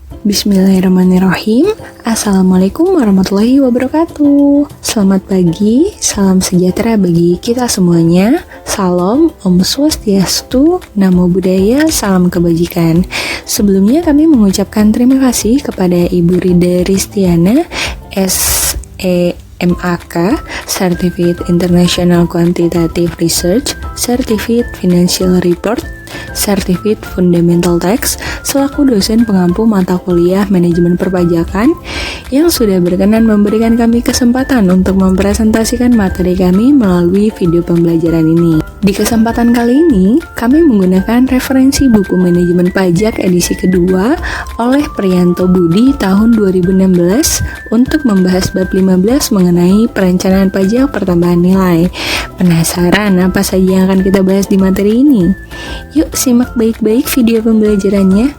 Bismillahirrahmanirrahim. Assalamualaikum warahmatullahi wabarakatuh. Selamat pagi, salam sejahtera bagi kita semuanya. Salam, Om Swastiastu, Namo Buddhaya, salam kebajikan. Sebelumnya kami mengucapkan terima kasih kepada Ibu Rida Ristiana, SEMAK, Certificate International Quantitative Research, Certificate Financial Report, Certificate Fundamental Tax, selaku dosen pengampu mata kuliah Manajemen Perpajakan yang sudah berkenan memberikan kami kesempatan untuk mempresentasikan materi kami melalui video pembelajaran ini. Di kesempatan kali ini, kami menggunakan referensi buku Manajemen Pajak edisi kedua oleh Priyanto Budi tahun 2016 untuk membahas bab 15 mengenai perencanaan pajak pertambahan nilai. Penasaran apa saja yang akan kita bahas di materi ini? Yuk simak baik-baik video pembelajarannya.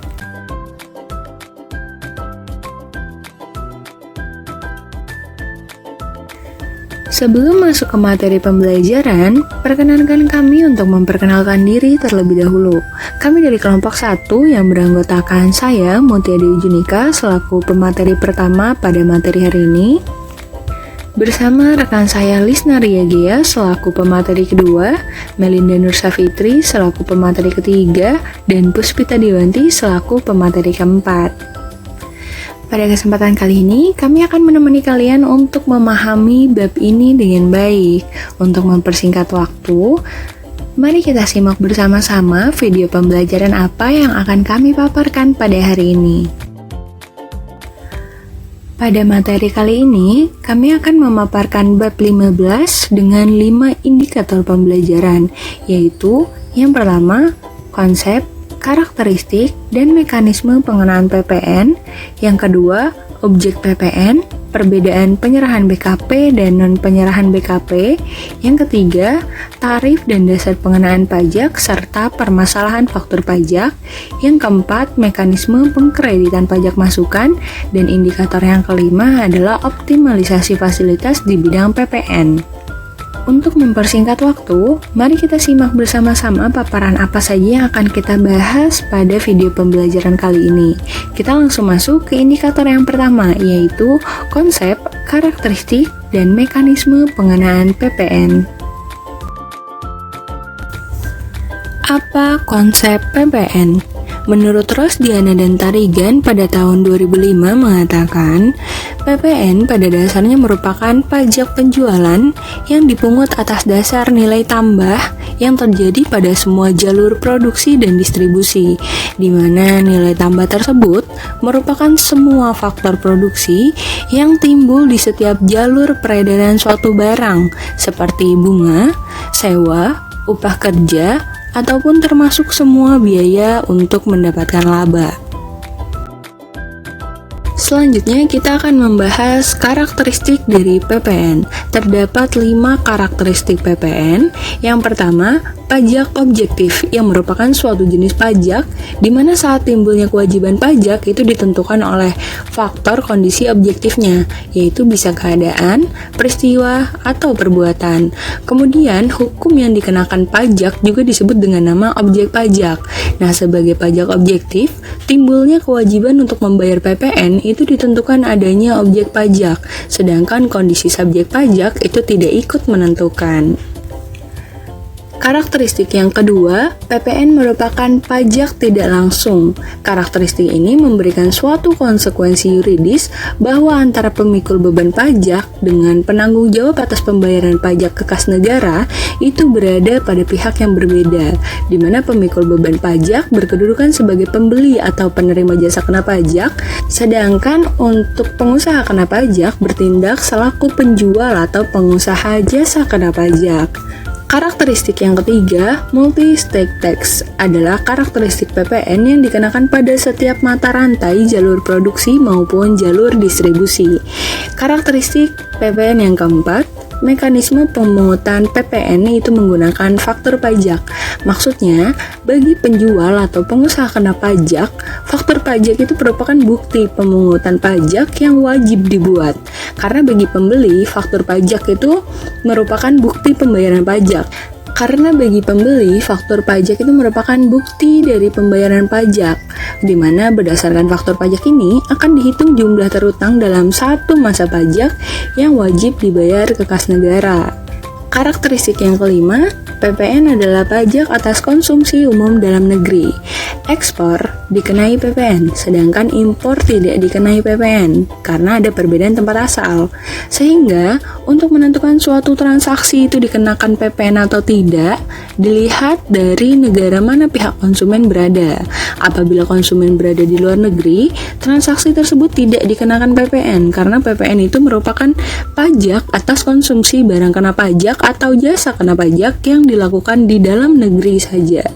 Sebelum masuk ke materi pembelajaran, perkenankan kami untuk memperkenalkan diri terlebih dahulu. Kami dari kelompok 1 yang beranggotakan saya, Mutia Dewi Junika, selaku pemateri pertama pada materi hari ini. Bersama rekan saya Lisna Riagea selaku pemateri kedua, Melinda Nur Safitri selaku pemateri ketiga, dan Puspita Dewanti selaku pemateri keempat. Pada kesempatan kali ini, kami akan menemani kalian untuk memahami bab ini dengan baik. Untuk mempersingkat waktu, mari kita simak bersama-sama video pembelajaran apa yang akan kami paparkan pada hari ini. Pada materi kali ini, kami akan memaparkan bab 15 dengan 5 indikator pembelajaran, yaitu yang pertama, konsep, karakteristik, dan mekanisme pengenaan PPN. Yang kedua, objek PPN, perbedaan penyerahan BKP dan non-penyerahan BKP. Yang ketiga, tarif dan dasar pengenaan pajak serta permasalahan faktur pajak. Yang keempat, mekanisme pengkreditan pajak masukan. Dan indikator yang kelima adalah optimalisasi fasilitas di bidang PPN. Untuk mempersingkat waktu, mari kita simak bersama-sama paparan apa saja yang akan kita bahas pada video pembelajaran kali ini. Kita langsung masuk ke indikator yang pertama, yaitu konsep, karakteristik, dan mekanisme pengenaan PPN. Apa konsep PPN? Menurut Rosdiana dan Tarigan pada tahun 2005 mengatakan, PPN pada dasarnya merupakan pajak penjualan yang dipungut atas dasar nilai tambah yang terjadi pada semua jalur produksi dan distribusi, di mana nilai tambah tersebut merupakan semua faktor produksi yang timbul di setiap jalur peredaran suatu barang, seperti bunga, sewa, upah kerja, ataupun termasuk semua biaya untuk mendapatkan laba. Selanjutnya kita akan membahas karakteristik dari PPN. Terdapat 5 karakteristik PPN. Yang pertama, pajak objektif yang merupakan suatu jenis pajak di mana saat timbulnya kewajiban pajak itu ditentukan oleh faktor kondisi objektifnya, yaitu bisa keadaan, peristiwa, atau perbuatan. Kemudian, hukum yang dikenakan pajak juga disebut dengan nama objek pajak. Nah, sebagai pajak objektif, timbulnya kewajiban untuk membayar PPN itu ditentukan adanya objek pajak, sedangkan kondisi subjek pajak itu tidak ikut menentukan. Karakteristik yang kedua, PPN merupakan pajak tidak langsung. Karakteristik ini memberikan suatu konsekuensi yuridis bahwa antara pemikul beban pajak dengan penanggung jawab atas pembayaran pajak ke kas negara itu berada pada pihak yang berbeda, di mana pemikul beban pajak berkedudukan sebagai pembeli atau penerima jasa kena pajak, sedangkan untuk pengusaha kena pajak bertindak selaku penjual atau pengusaha jasa kena pajak. Karakteristik yang ketiga, multi-stake tax, adalah karakteristik PPN yang dikenakan pada setiap mata rantai jalur produksi maupun jalur distribusi. Karakteristik PPN yang keempat, mekanisme pemungutan PPN itu menggunakan faktur pajak. Maksudnya, bagi penjual atau pengusaha kena pajak, faktur pajak itu merupakan bukti pemungutan pajak yang wajib dibuat. Karena bagi pembeli, faktur pajak itu merupakan bukti pembayaran pajak. Karena bagi pembeli, faktur pajak itu merupakan bukti dari pembayaran pajak, di mana berdasarkan faktur pajak ini akan dihitung jumlah terutang dalam satu masa pajak yang wajib dibayar ke kas negara. Karakteristik yang kelima, PPN adalah pajak atas konsumsi umum dalam negeri. Ekspor dikenai PPN, sedangkan impor tidak dikenai PPN karena ada perbedaan tempat asal. Sehingga, untuk menentukan suatu transaksi itu dikenakan PPN atau tidak, dilihat dari negara mana pihak konsumen berada. Apabila konsumen berada di luar negeri, transaksi tersebut tidak dikenakan PPN karena PPN itu merupakan pajak atas konsumsi barang kena pajak atau jasa kena pajak yang dilakukan di dalam negeri saja.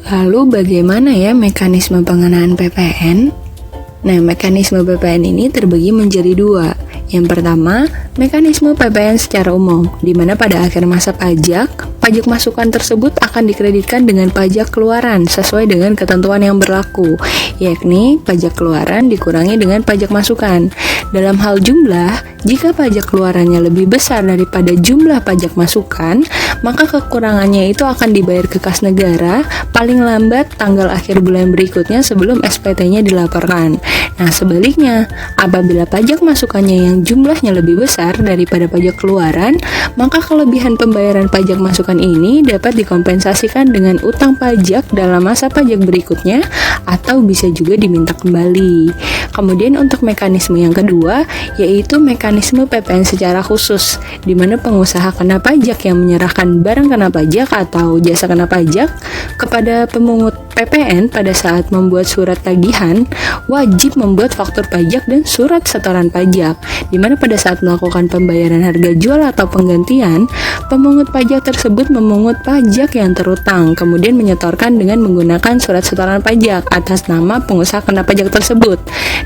Lalu bagaimana ya mekanisme pengenaan PPN? Nah, mekanisme PPN ini terbagi menjadi dua. Yang pertama, mekanisme PPN secara umum, di mana pada akhir masa pajak masukan tersebut akan dikreditkan dengan pajak keluaran sesuai dengan ketentuan yang berlaku, yakni pajak keluaran dikurangi dengan pajak masukan. Dalam hal jumlah, jika pajak keluarannya lebih besar daripada jumlah pajak masukan, maka kekurangannya itu akan dibayar ke kas negara paling lambat tanggal akhir bulan berikutnya sebelum SPT-nya dilaporkan. Nah, sebaliknya, apabila pajak masukannya yang jumlahnya lebih besar daripada pajak keluaran, maka kelebihan pembayaran pajak masukan ini dapat dikompensasikan dengan utang pajak dalam masa pajak berikutnya atau bisa juga diminta kembali. Kemudian untuk mekanisme yang kedua, yaitu mekanisme PPN secara khusus, di mana pengusaha kena pajak yang menyerahkan barang kena pajak atau jasa kena pajak kepada pemungut PPN pada saat membuat surat tagihan, wajib membuat faktur pajak dan surat setoran pajak, di mana pada saat melakukan pembayaran harga jual atau penggantian, pemungut pajak tersebut memungut pajak yang terutang, kemudian menyetorkan dengan menggunakan surat setoran pajak atas nama pengusaha kena pajak tersebut,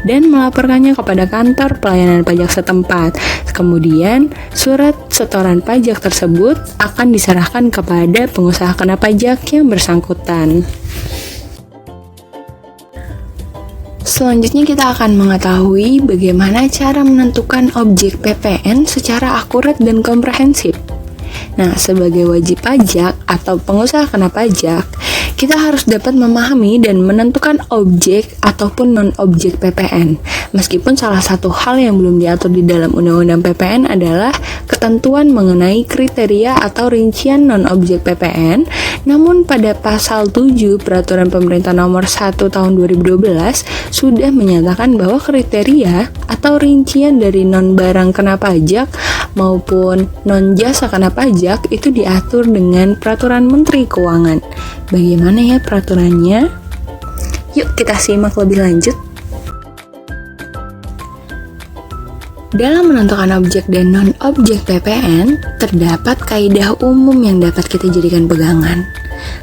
dan melaporkannya kepada kantor pelayanan pajak setempat. Kemudian, surat setoran pajak tersebut akan diserahkan kepada pengusaha kena pajak yang bersangkutan. Selanjutnya kita akan mengetahui bagaimana cara menentukan objek PPN secara akurat dan komprehensif. Nah, sebagai wajib pajak atau pengusaha kena pajak, kita harus dapat memahami dan menentukan objek ataupun non-objek PPN. Meskipun salah satu hal yang belum diatur di dalam Undang-Undang PPN adalah ketentuan mengenai kriteria atau rincian non-objek PPN, namun pada pasal 7 Peraturan Pemerintah Nomor 1 Tahun 2012 sudah menyatakan bahwa kriteria atau rincian dari non-barang kena pajak maupun non-jasa kena pajak itu diatur dengan Peraturan Menteri Keuangan. Bagaimana ya peraturannya? Yuk kita simak lebih lanjut. Dalam menentukan objek dan non-objek PPN, terdapat kaidah umum yang dapat kita jadikan pegangan.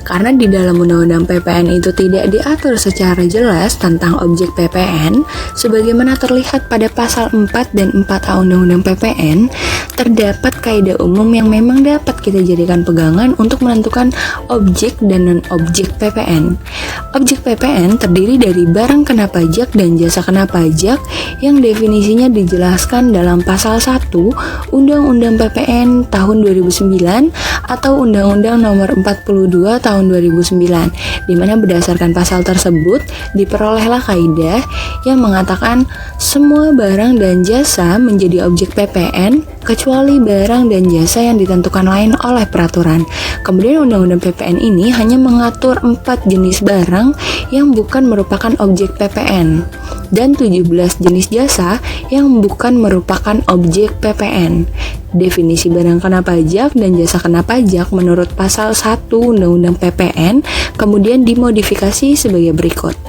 Karena di dalam Undang-Undang PPN itu tidak diatur secara jelas tentang objek PPN, sebagaimana terlihat pada pasal 4 dan 4A Undang-Undang PPN, terdapat kaidah umum yang memang dapat kita jadikan pegangan untuk menentukan objek dan non-objek PPN. Objek PPN terdiri dari barang kena pajak dan jasa kena pajak yang definisinya dijelaskan dalam pasal 1 Undang-Undang PPN tahun 2009 atau Undang-Undang Nomor 42 tahun 2009, di mana berdasarkan pasal tersebut diperolehlah kaidah yang mengatakan semua barang dan jasa menjadi objek PPN kecuali barang dan jasa yang ditentukan lain oleh peraturan. Kemudian Undang-Undang PPN ini hanya mengatur 4 jenis barang yang bukan merupakan objek PPN dan 17 jenis jasa yang bukan merupakan objek PPN. Definisi barang kena pajak dan jasa kena pajak menurut pasal 1 Undang-Undang PPN kemudian dimodifikasi sebagai berikut.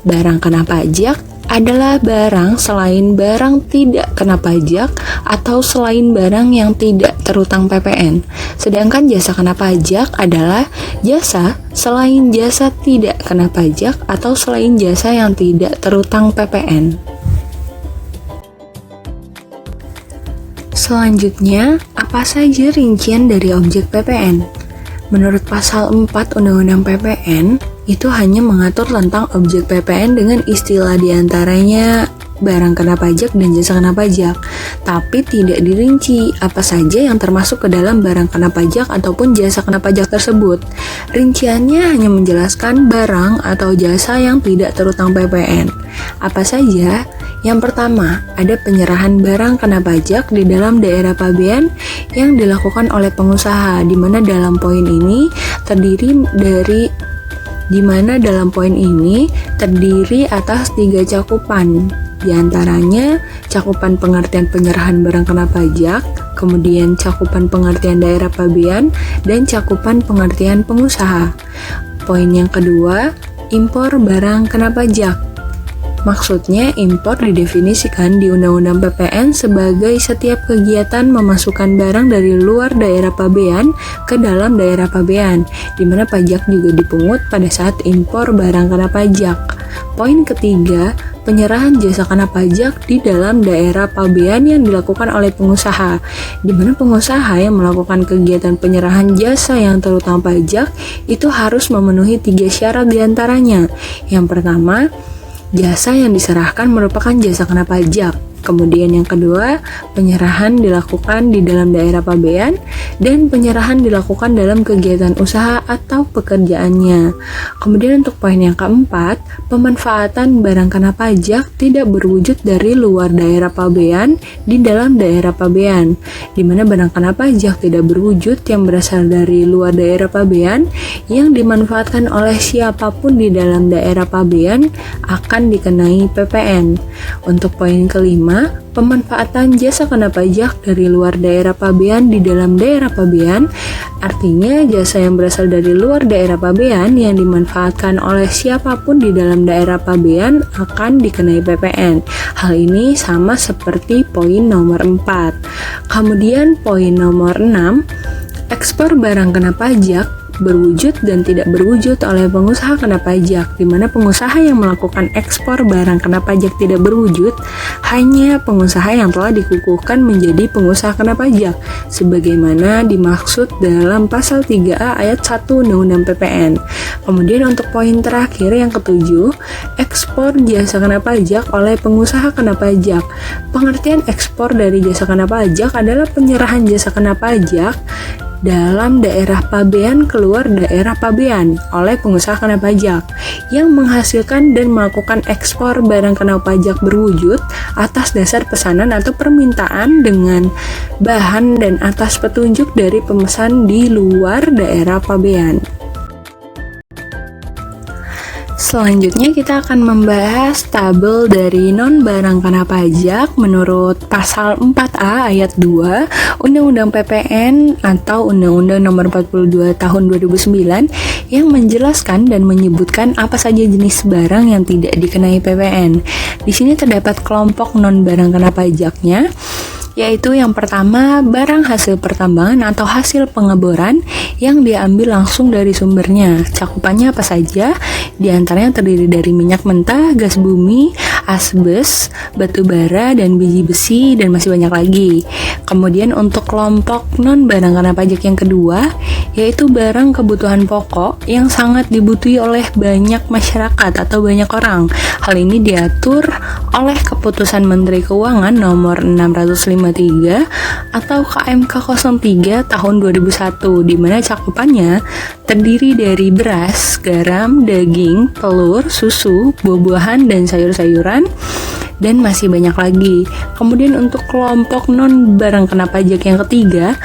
Barang kena pajak adalah barang selain barang tidak kena pajak atau selain barang yang tidak terutang PPN. Sedangkan jasa kena pajak adalah jasa selain jasa tidak kena pajak atau selain jasa yang tidak terutang PPN. Selanjutnya, apa saja rincian dari objek PPN? Menurut pasal 4 Undang-Undang PPN, itu hanya mengatur tentang objek PPN dengan istilah diantaranya barang kena pajak dan jasa kena pajak, tapi tidak dirinci apa saja yang termasuk ke dalam barang kena pajak ataupun jasa kena pajak tersebut. Rinciannya hanya menjelaskan barang atau jasa yang tidak terutang PPN. Apa saja? Yang pertama, ada penyerahan barang kena pajak di dalam daerah pabean yang dilakukan oleh pengusaha, di mana dalam poin ini terdiri atas 3 cakupan. Di antaranya cakupan pengertian penyerahan barang kena pajak, kemudian cakupan pengertian daerah pabean, dan cakupan pengertian pengusaha. Poin yang kedua, impor barang kena pajak. Maksudnya, impor didefinisikan di Undang-Undang PPN sebagai setiap kegiatan memasukkan barang dari luar daerah pabean ke dalam daerah pabean, di mana pajak juga dipungut pada saat impor barang kena pajak. Poin ketiga, penyerahan jasa kena pajak di dalam daerah pabean yang dilakukan oleh pengusaha, di mana pengusaha yang melakukan kegiatan penyerahan jasa yang terutang pajak itu harus memenuhi 3 syarat diantaranya. Yang pertama, jasa yang diserahkan merupakan jasa kena pajak. Kemudian yang kedua, penyerahan dilakukan di dalam daerah pabean dan penyerahan dilakukan dalam kegiatan usaha atau pekerjaannya. Kemudian untuk poin yang keempat, pemanfaatan barang kena pajak tidak berwujud dari luar daerah pabean di dalam daerah pabean, di mana barang kena pajak tidak berwujud yang berasal dari luar daerah pabean yang dimanfaatkan oleh siapapun di dalam daerah pabean akan dikenai PPN. Untuk poin kelima, pemanfaatan jasa kena pajak dari luar daerah pabean di dalam daerah pabean, artinya jasa yang berasal dari luar daerah pabean yang dimanfaatkan oleh siapapun di dalam daerah pabean akan dikenai PPN. Hal ini sama seperti poin nomor 4. Kemudian poin nomor 6, ekspor barang kena pajak berwujud dan tidak berwujud oleh pengusaha kena pajak, di mana pengusaha yang melakukan ekspor barang kena pajak tidak berwujud hanya pengusaha yang telah dikukuhkan menjadi pengusaha kena pajak sebagaimana dimaksud dalam pasal 3A ayat 1 Undang-Undang PPN. Kemudian untuk poin terakhir yang ketujuh, ekspor jasa kena pajak oleh pengusaha kena pajak. Pengertian ekspor dari jasa kena pajak adalah penyerahan jasa kena pajak dalam daerah pabean keluar daerah pabean oleh pengusaha kena pajak yang menghasilkan dan melakukan ekspor barang kena pajak berwujud atas dasar pesanan atau permintaan dengan bahan dan atas petunjuk dari pemesan di luar daerah pabean. Selanjutnya kita akan membahas tabel dari non-barang kena pajak menurut pasal 4A ayat 2 Undang-Undang PPN atau Undang-Undang Nomor 42 Tahun 2009 yang menjelaskan dan menyebutkan apa saja jenis barang yang tidak dikenai PPN. Di sini terdapat kelompok non-barang kena pajaknya, yaitu yang pertama, barang hasil pertambangan atau hasil pengeboran yang diambil langsung dari sumbernya. Cakupannya apa saja? Di antaranya terdiri dari minyak mentah, gas bumi, asbes, batu bara, dan biji besi, dan masih banyak lagi. Kemudian untuk kelompok non-barang kena pajak yang kedua, yaitu barang kebutuhan pokok yang sangat dibutuhi oleh banyak masyarakat atau banyak orang. Hal ini diatur oleh Keputusan Menteri Keuangan Nomor 653 atau KMK 03 tahun 2001, di mana cakupannya terdiri dari beras, garam, daging, telur, susu, buah-buahan, dan sayur-sayuran, dan masih banyak lagi. Kemudian untuk kelompok non-barang kena pajak yang ketiga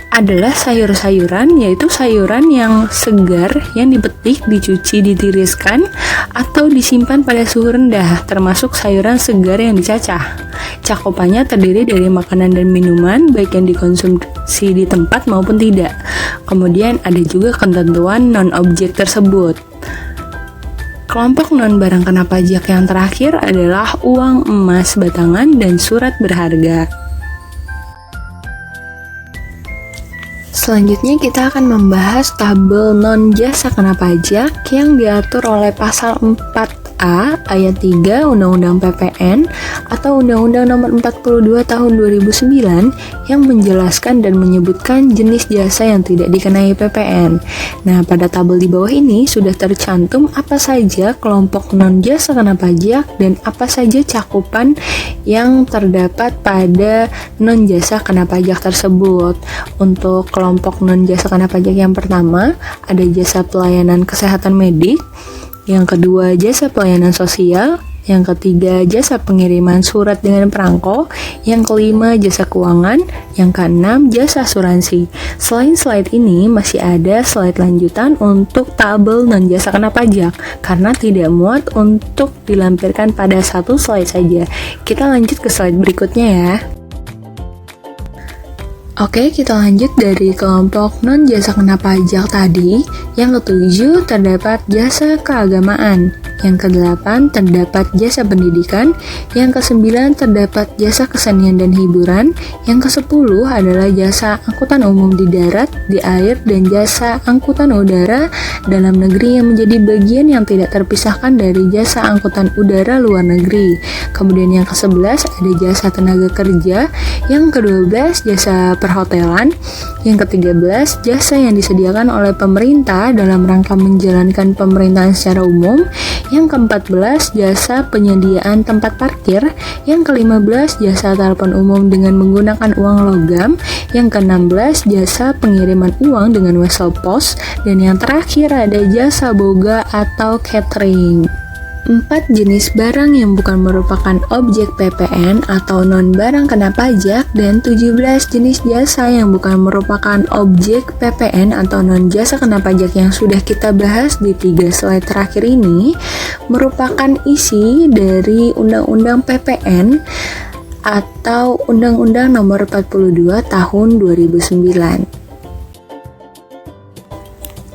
adalah sayur-sayuran, yaitu sayuran yang segar yang dipetik, dicuci, ditiriskan, atau disimpan pada suhu rendah, termasuk sayuran segar yang dicacah. Cakupannya terdiri dari makanan dan minuman, baik yang dikonsumsi di tempat maupun tidak. Kemudian ada juga ketentuan non-objek tersebut. Kelompok non-barang kena pajak yang terakhir adalah uang emas batangan dan surat berharga. Selanjutnya kita akan membahas tabel non-jasa kena pajak yang diatur oleh pasal 4 A ayat 3 Undang-Undang PPN atau Undang-Undang Nomor 42 Tahun 2009 yang menjelaskan dan menyebutkan jenis jasa yang tidak dikenai PPN. Nah, pada tabel di bawah ini sudah tercantum apa saja kelompok non-jasa kena pajak dan apa saja cakupan yang terdapat pada non-jasa kena pajak tersebut. Untuk kelompok non-jasa kena pajak yang pertama, ada jasa pelayanan kesehatan medik, yang kedua jasa pelayanan sosial, yang ketiga jasa pengiriman surat dengan perangko, yang kelima jasa keuangan, yang keenam jasa asuransi. Selain slide ini masih ada slide lanjutan untuk tabel non jasa kena pajak karena tidak muat untuk dilampirkan pada satu slide saja. Kita lanjut ke slide berikutnya ya. Oke, kita lanjut dari kelompok non-jasa kena pajak tadi. Yang ketujuh, terdapat jasa keagamaan. Yang kedelapan, terdapat jasa pendidikan. Yang kesembilan, terdapat jasa kesenian dan hiburan. Yang kesepuluh adalah jasa angkutan umum di darat, di air, dan jasa angkutan udara dalam negeri yang menjadi bagian yang tidak terpisahkan dari jasa angkutan udara luar negeri. Kemudian yang ke-11 ada jasa tenaga kerja. Yang ke-12 jasa perhotelan. Yang ke-13 jasa yang disediakan oleh pemerintah dalam rangka menjalankan pemerintahan secara umum. Yang ke-14 jasa penyediaan tempat parkir. Yang ke-15 jasa telepon umum dengan menggunakan uang logam. Yang ke-16 jasa pengiriman uang dengan wesel pos. Dan yang terakhir ada jasa boga atau catering. 4 jenis barang yang bukan merupakan objek PPN atau non-barang kena pajak dan 17 jenis jasa yang bukan merupakan objek PPN atau non-jasa kena pajak yang sudah kita bahas di 3 slide terakhir ini merupakan isi dari Undang-Undang PPN atau Undang-Undang Nomor 42 Tahun 2009.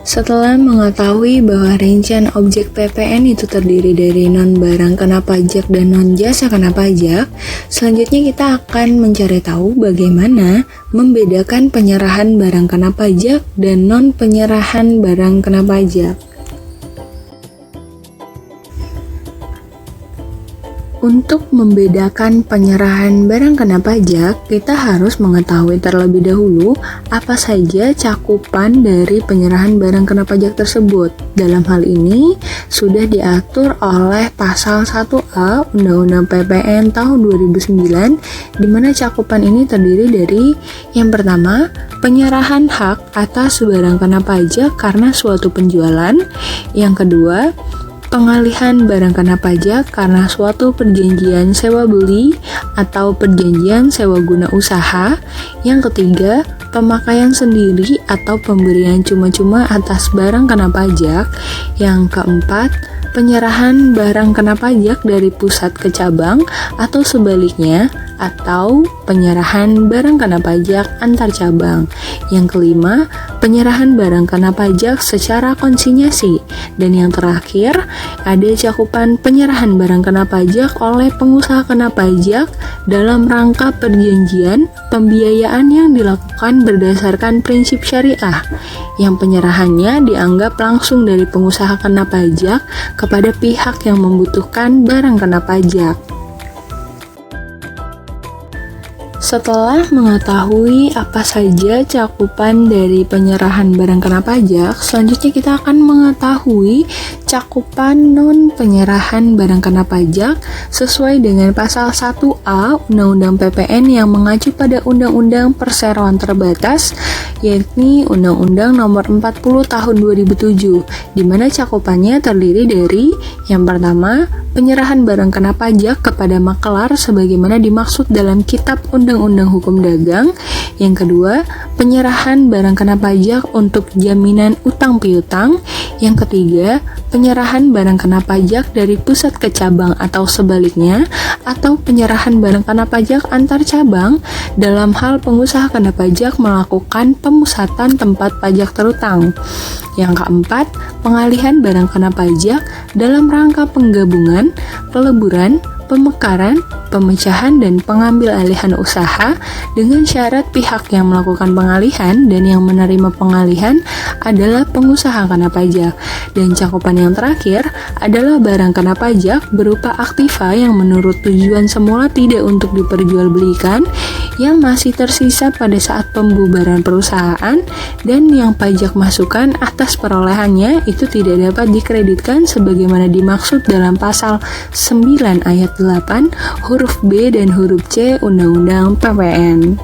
Setelah mengetahui bahwa rincian objek PPN itu terdiri dari non-barang kena pajak dan non-jasa kena pajak, selanjutnya kita akan mencari tahu bagaimana membedakan penyerahan barang kena pajak dan non-penyerahan barang kena pajak. Untuk membedakan penyerahan barang kena pajak, kita harus mengetahui terlebih dahulu apa saja cakupan dari penyerahan barang kena pajak tersebut. Dalam hal ini, sudah diatur oleh Pasal 1A Undang-Undang PPN tahun 2009, di mana cakupan ini terdiri dari yang pertama, penyerahan hak atas barang kena pajak karena suatu penjualan. Yang kedua, pengalihan barang kena pajak karena suatu perjanjian sewa beli atau perjanjian sewa guna usaha. Yang ketiga, pemakaian sendiri atau pemberian cuma-cuma atas barang kena pajak. Yang keempat, penyerahan barang kena pajak dari pusat ke cabang atau sebaliknya, atau penyerahan barang kena pajak antar cabang. Yang kelima, penyerahan barang kena pajak secara konsinyasi. Dan yang terakhir, ada cakupan penyerahan barang kena pajak oleh pengusaha kena pajak dalam rangka perjanjian pembiayaan yang dilakukan berdasarkan prinsip syariah, yang penyerahannya dianggap langsung dari pengusaha kena pajak kepada pihak yang membutuhkan barang kena pajak. Setelah mengetahui apa saja cakupan dari penyerahan barang kena pajak, selanjutnya kita akan mengetahui cakupan non-penyerahan barang kena pajak sesuai dengan Pasal 1A Undang-Undang PPN yang mengacu pada Undang-Undang Perseroan Terbatas, yakni Undang-Undang Nomor 40 Tahun 2007, di mana cakupannya terdiri dari yang pertama, penyerahan barang kena pajak kepada makelar sebagaimana dimaksud dalam Kitab Undang-Undang Hukum Dagang. Yang kedua, penyerahan barang kena pajak untuk jaminan utang piutang. Yang ketiga, penyerahan barang kena pajak dari pusat ke cabang atau sebaliknya, atau penyerahan barang kena pajak antar cabang dalam hal pengusaha kena pajak melakukan pemusatan tempat pajak terutang. Yang keempat, pengalihan barang kena pajak dalam rangka penggabungan, peleburan, pemekaran, pemecahan, dan pengambil alihan usaha dengan syarat pihak yang melakukan pengalihan dan yang menerima pengalihan adalah pengusaha kena pajak. Dan cakupan yang terakhir adalah barang kena pajak berupa aktiva yang menurut tujuan semula tidak untuk diperjualbelikan, yang masih tersisa pada saat pembubaran perusahaan, dan yang pajak masukan atas perolehannya itu tidak dapat dikreditkan sebagaimana dimaksud dalam pasal 9 ayat 8 huruf B dan huruf C Undang-Undang PPN.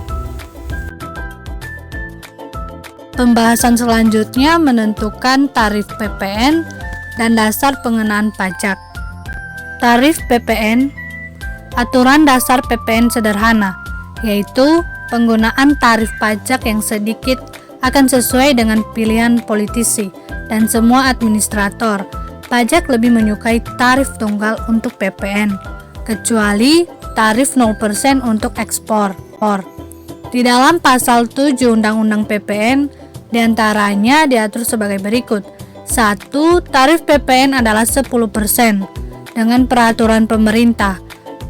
Pembahasan selanjutnya menentukan tarif PPN dan dasar pengenaan pajak. Tarif PPN, aturan dasar PPN sederhana, yaitu penggunaan tarif pajak yang sedikit akan sesuai dengan pilihan politisi dan semua administrator. Pajak lebih menyukai tarif tunggal untuk PPN, kecuali tarif 0% untuk ekspor. Di dalam pasal 7 Undang-Undang PPN, diantaranya diatur sebagai berikut. 1. Tarif PPN adalah 10% dengan peraturan pemerintah.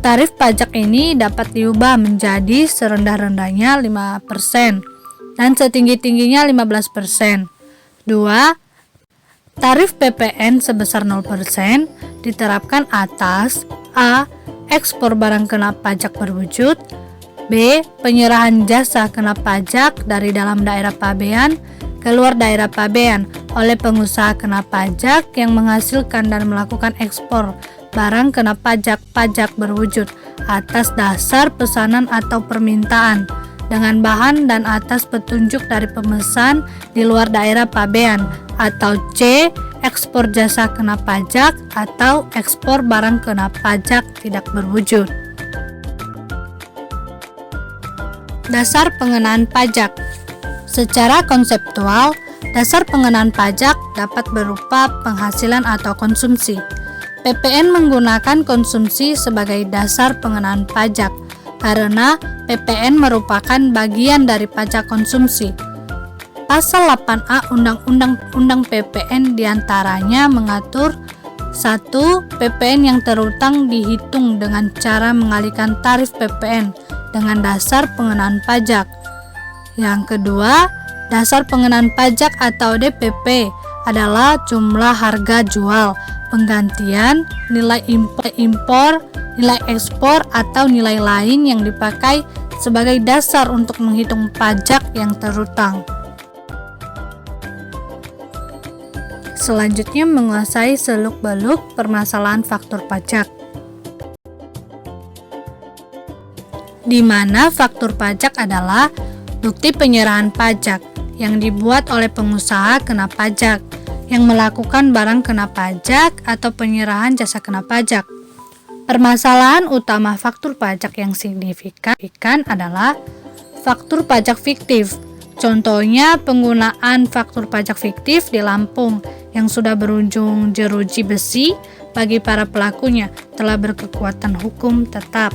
Tarif pajak ini dapat diubah menjadi serendah-rendahnya 5% dan setinggi-tingginya 15%. 2. Tarif PPN sebesar 0% diterapkan atas A. Ekspor barang kena pajak berwujud, B. Penyerahan jasa kena pajak dari dalam daerah pabean ke luar daerah pabean oleh pengusaha kena pajak yang menghasilkan dan melakukan ekspor barang kena pajak berwujud atas dasar pesanan atau permintaan dengan bahan dan atas petunjuk dari pemesan di luar daerah pabean, atau C. Ekspor jasa kena pajak atau ekspor barang kena pajak tidak berwujud. Dasar pengenaan pajak. Secara konseptual, dasar pengenaan pajak dapat berupa penghasilan atau konsumsi. PPN menggunakan konsumsi sebagai dasar pengenaan pajak karena PPN merupakan bagian dari pajak konsumsi. Pasal 8A Undang-Undang PPN diantaranya mengatur 1. PPN yang terutang dihitung dengan cara mengalihkan tarif PPN dengan dasar pengenaan pajak. Yang kedua, dasar pengenaan pajak atau DPP adalah jumlah harga jual, penggantian, nilai impor, nilai ekspor, atau nilai lain yang dipakai sebagai dasar untuk menghitung pajak yang terutang. Selanjutnya, menguasai seluk-beluk permasalahan faktur pajak, di mana faktur pajak adalah bukti penyerahan pajak yang dibuat oleh pengusaha kena pajak yang melakukan barang kena pajak atau penyerahan jasa kena pajak. Permasalahan utama faktur pajak yang signifikan adalah faktur pajak fiktif. Contohnya penggunaan faktur pajak fiktif di Lampung yang sudah berujung jeruji besi bagi para pelakunya telah berkekuatan hukum tetap.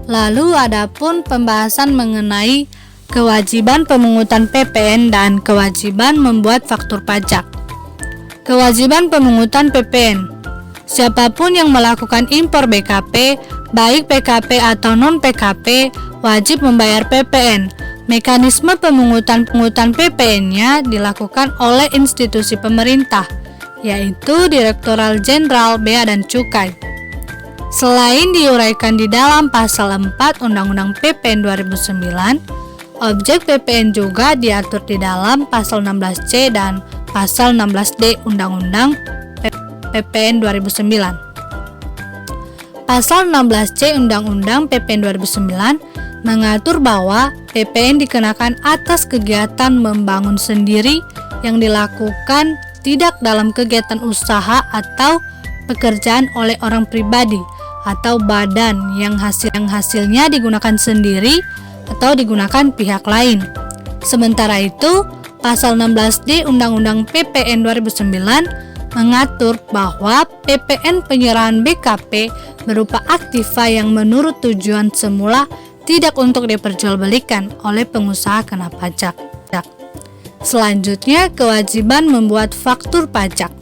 Lalu adapun pembahasan mengenai kewajiban pemungutan PPN dan kewajiban membuat faktur pajak. Kewajiban pemungutan PPN. Siapapun yang melakukan impor BKP, baik PKP atau non-PKP, wajib membayar PPN. Mekanisme pemungutan PPN-nya dilakukan oleh institusi pemerintah, yaitu Direktorat Jenderal Bea dan Cukai. Selain diuraikan di dalam pasal 4 Undang-Undang PPN 2009, objek PPN juga diatur di dalam pasal 16C dan pasal 16D Undang-Undang PPN 2009. Pasal 16C Undang-Undang PPN 2009 mengatur bahwa PPN dikenakan atas kegiatan membangun sendiri yang dilakukan tidak dalam kegiatan usaha atau pekerjaan oleh orang pribadi atau badan yang hasilnya digunakan sendiri atau digunakan pihak lain. Sementara itu, pasal 16D Undang-Undang PPN 2009 mengatur bahwa PPN penyerahan BKP berupa aktiva yang menurut tujuan semula tidak untuk diperjualbelikan oleh pengusaha kena pajak. Selanjutnya, kewajiban membuat faktur pajak.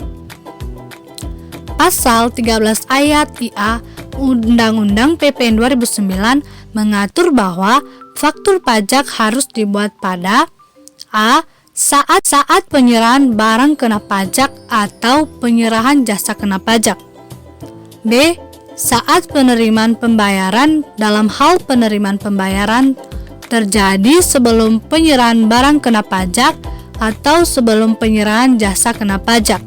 Pasal 13 ayat IA Undang-Undang PPN 2009 mengatur bahwa faktur pajak harus dibuat pada A. Saat penyerahan barang kena pajak atau penyerahan jasa kena pajak. B. Saat penerimaan pembayaran dalam hal penerimaan pembayaran terjadi sebelum penyerahan barang kena pajak atau sebelum penyerahan jasa kena pajak.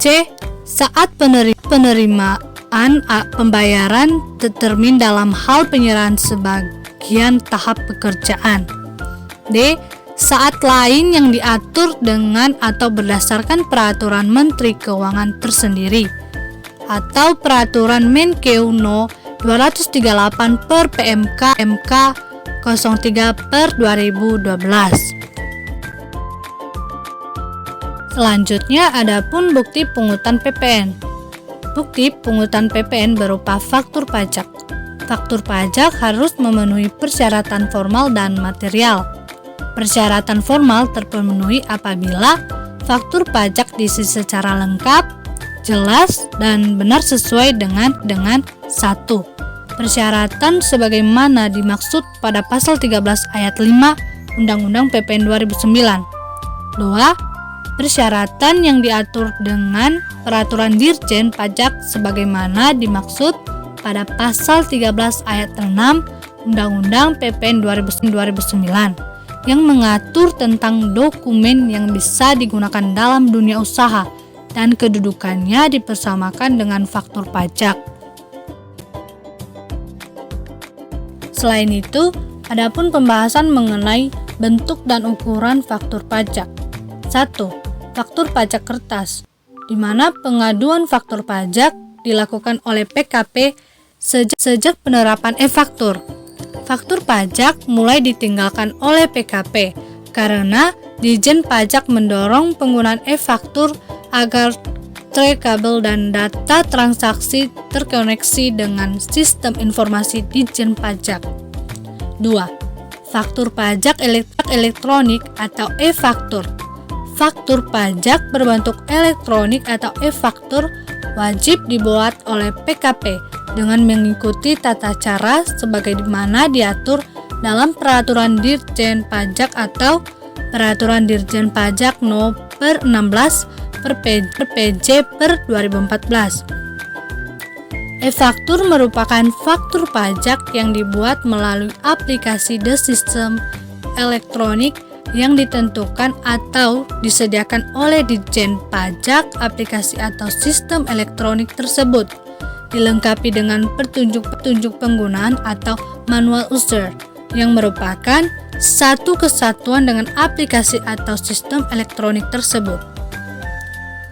C. Saat penerimaan pembayaran tertermin dalam hal penyerahan sebagian tahap pekerjaan. D. Saat lain yang diatur dengan atau berdasarkan peraturan Menteri Keuangan tersendiri atau peraturan Menkeu No 238 per PMK MK 03 per 2012. Selanjutnya adapun bukti pungutan PPN. Bukti pungutan PPN berupa faktur pajak. Faktur pajak harus memenuhi persyaratan formal dan material. Persyaratan formal terpenuhi apabila faktur pajak diisi secara lengkap, jelas, dan benar sesuai dengan 1. Persyaratan sebagaimana dimaksud pada pasal 13 ayat 5 Undang-Undang PPN 2009. 2. Persyaratan yang diatur dengan peraturan Dirjen Pajak sebagaimana dimaksud pada pasal 13 ayat 6 Undang-Undang PPN 2009 yang mengatur tentang dokumen yang bisa digunakan dalam dunia usaha dan kedudukannya dipersamakan dengan faktur pajak. Selain itu, adapun pembahasan mengenai bentuk dan ukuran faktur pajak. 1. Faktur pajak kertas, di mana pengaduan faktur pajak dilakukan oleh PKP sejak penerapan e-faktur. Faktur pajak mulai ditinggalkan oleh PKP karena Ditjen Pajak mendorong penggunaan e-faktur agar trackable dan data transaksi terkoneksi dengan sistem informasi Ditjen Pajak. 2. Faktur pajak elektronik atau e-faktur. Faktur pajak berbentuk elektronik atau e-faktur wajib dibuat oleh PKP dengan mengikuti tata cara sebagaimana diatur dalam Peraturan Dirjen Pajak atau Peraturan Dirjen Pajak No. per 16 per PJ per 2014. E-faktur merupakan faktur pajak yang dibuat melalui aplikasi The System elektronik yang ditentukan atau disediakan oleh Ditjen Pajak. Aplikasi atau sistem elektronik tersebut dilengkapi dengan petunjuk penggunaan atau manual user yang merupakan satu kesatuan dengan aplikasi atau sistem elektronik tersebut.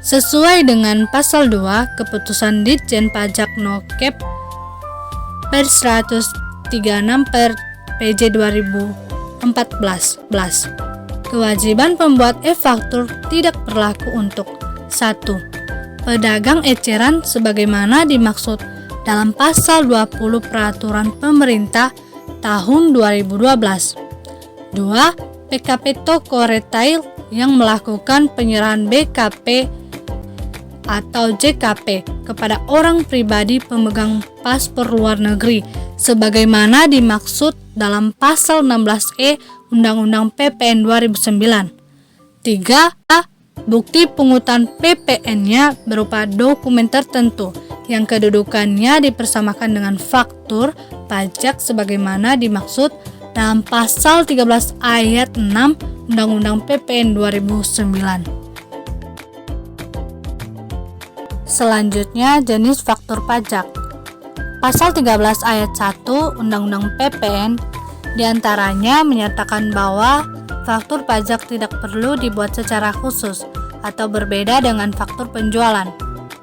Sesuai dengan pasal 2 Keputusan Ditjen Pajak No. Cap per 136 per PJ 2014. Kewajiban pembuat e-faktur tidak berlaku untuk 1. Pedagang eceran sebagaimana dimaksud dalam pasal 20 Peraturan Pemerintah tahun 2012. 2. PKP toko retail yang melakukan penyerahan BKP atau JKP kepada orang pribadi pemegang paspor luar negeri sebagaimana dimaksud dalam pasal 16E Undang-Undang PPN 2009. 3. Bukti pungutan PPN-nya berupa dokumen tertentu yang kedudukannya dipersamakan dengan faktur pajak sebagaimana dimaksud dalam pasal 13 ayat 6 Undang-Undang PPN 2009. Selanjutnya, jenis faktur pajak. Pasal 13 ayat 1 Undang-Undang PPN diantaranya menyatakan bahwa faktur pajak tidak perlu dibuat secara khusus atau berbeda dengan faktur penjualan.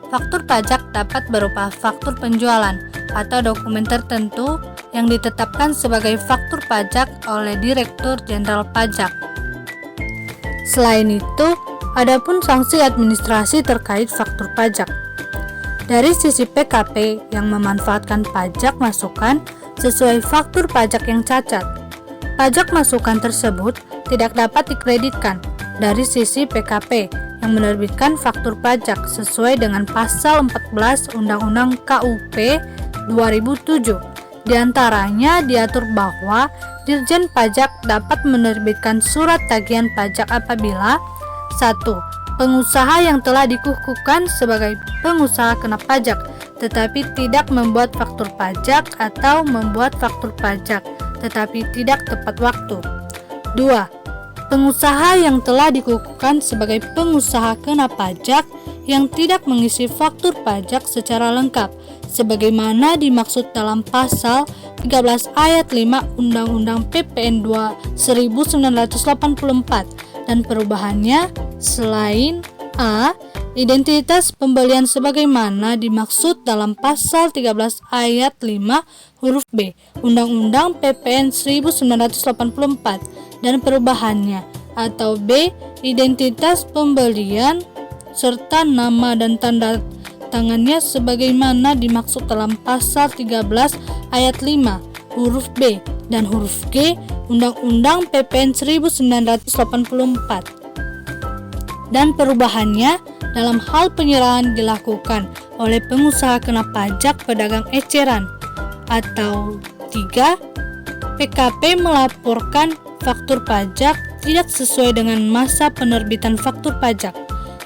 Faktur pajak dapat berupa faktur penjualan atau dokumen tertentu yang ditetapkan sebagai faktur pajak oleh Direktur Jenderal Pajak. Selain itu, adapun sanksi administrasi terkait faktur pajak. Dari sisi PKP yang memanfaatkan pajak masukan sesuai faktur pajak yang cacat, pajak masukan tersebut tidak dapat dikreditkan dari sisi PKP yang menerbitkan faktur pajak sesuai dengan pasal 14 Undang-Undang KUP 2007. Di antaranya diatur bahwa Dirjen Pajak dapat menerbitkan surat tagihan pajak apabila 1. Pengusaha yang telah dikukuhkan sebagai pengusaha kena pajak tetapi tidak membuat faktur pajak atau membuat faktur pajak tetapi tidak tepat waktu. 2. Pengusaha yang telah dikukuhkan sebagai pengusaha kena pajak yang tidak mengisi faktur pajak secara lengkap sebagaimana dimaksud dalam pasal 13 ayat 5 Undang-Undang PPN 1984 dan perubahannya selain A. Identitas pembelian sebagaimana dimaksud dalam pasal 13 ayat 5 huruf B Undang-Undang PPN 1984 dan perubahannya, atau B. Identitas pembelian serta nama dan tanda tangannya sebagaimana dimaksud dalam pasal 13 ayat 5 huruf B dan huruf G Undang-Undang PPN 1984 dan perubahannya dalam hal penyerahan dilakukan oleh pengusaha kena pajak pedagang eceran. Atau 3. PKP melaporkan faktur pajak tidak sesuai dengan masa penerbitan faktur pajak.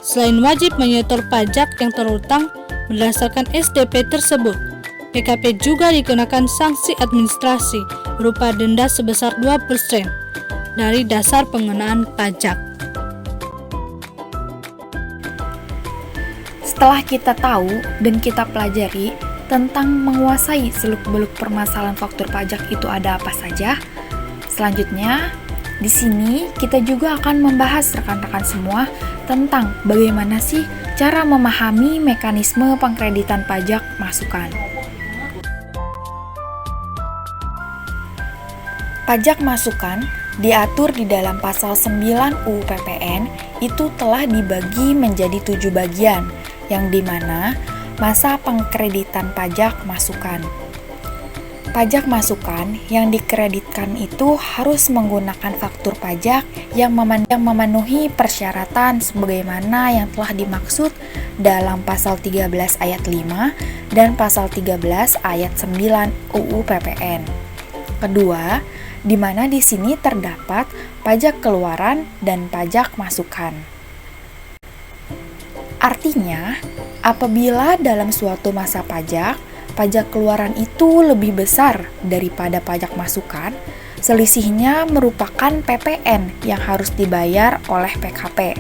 Selain wajib menyetor pajak yang terutang berdasarkan SDP tersebut, PKP juga dikenakan sanksi administrasi berupa denda sebesar 2% dari dasar pengenaan pajak. Setelah kita tahu dan kita pelajari tentang menguasai seluk-beluk permasalahan faktur pajak itu ada apa saja, selanjutnya di sini kita juga akan membahas rekan-rekan semua tentang bagaimana sih cara memahami mekanisme pengkreditan pajak masukan. Pajak masukan diatur di dalam pasal 9 UU PPN itu telah dibagi menjadi 7 bagian, yang dimana masa pengkreditan pajak masukan. Pajak masukan yang dikreditkan itu harus menggunakan faktur pajak yang memenuhi persyaratan sebagaimana yang telah dimaksud dalam pasal 13 ayat 5 dan pasal 13 ayat 9 UU PPN. Kedua, di mana di sini terdapat pajak keluaran dan pajak masukan. Artinya, apabila dalam suatu masa pajak keluaran itu lebih besar daripada pajak masukan, selisihnya merupakan PPN yang harus dibayar oleh PKP.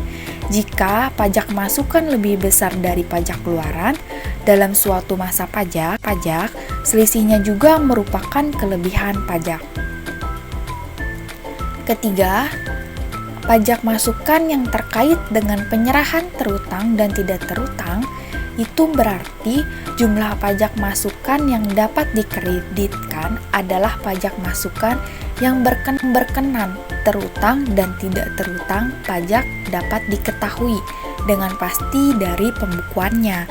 Jika pajak masukan lebih besar dari pajak keluaran, dalam suatu masa pajak, selisihnya juga merupakan kelebihan pajak. Ketiga, pajak masukan yang terkait dengan penyerahan terutang dan tidak terutang itu berarti jumlah pajak masukan yang dapat dikreditkan adalah pajak masukan yang berkenan terutang dan tidak terutang pajak dapat diketahui dengan pasti dari pembukuannya.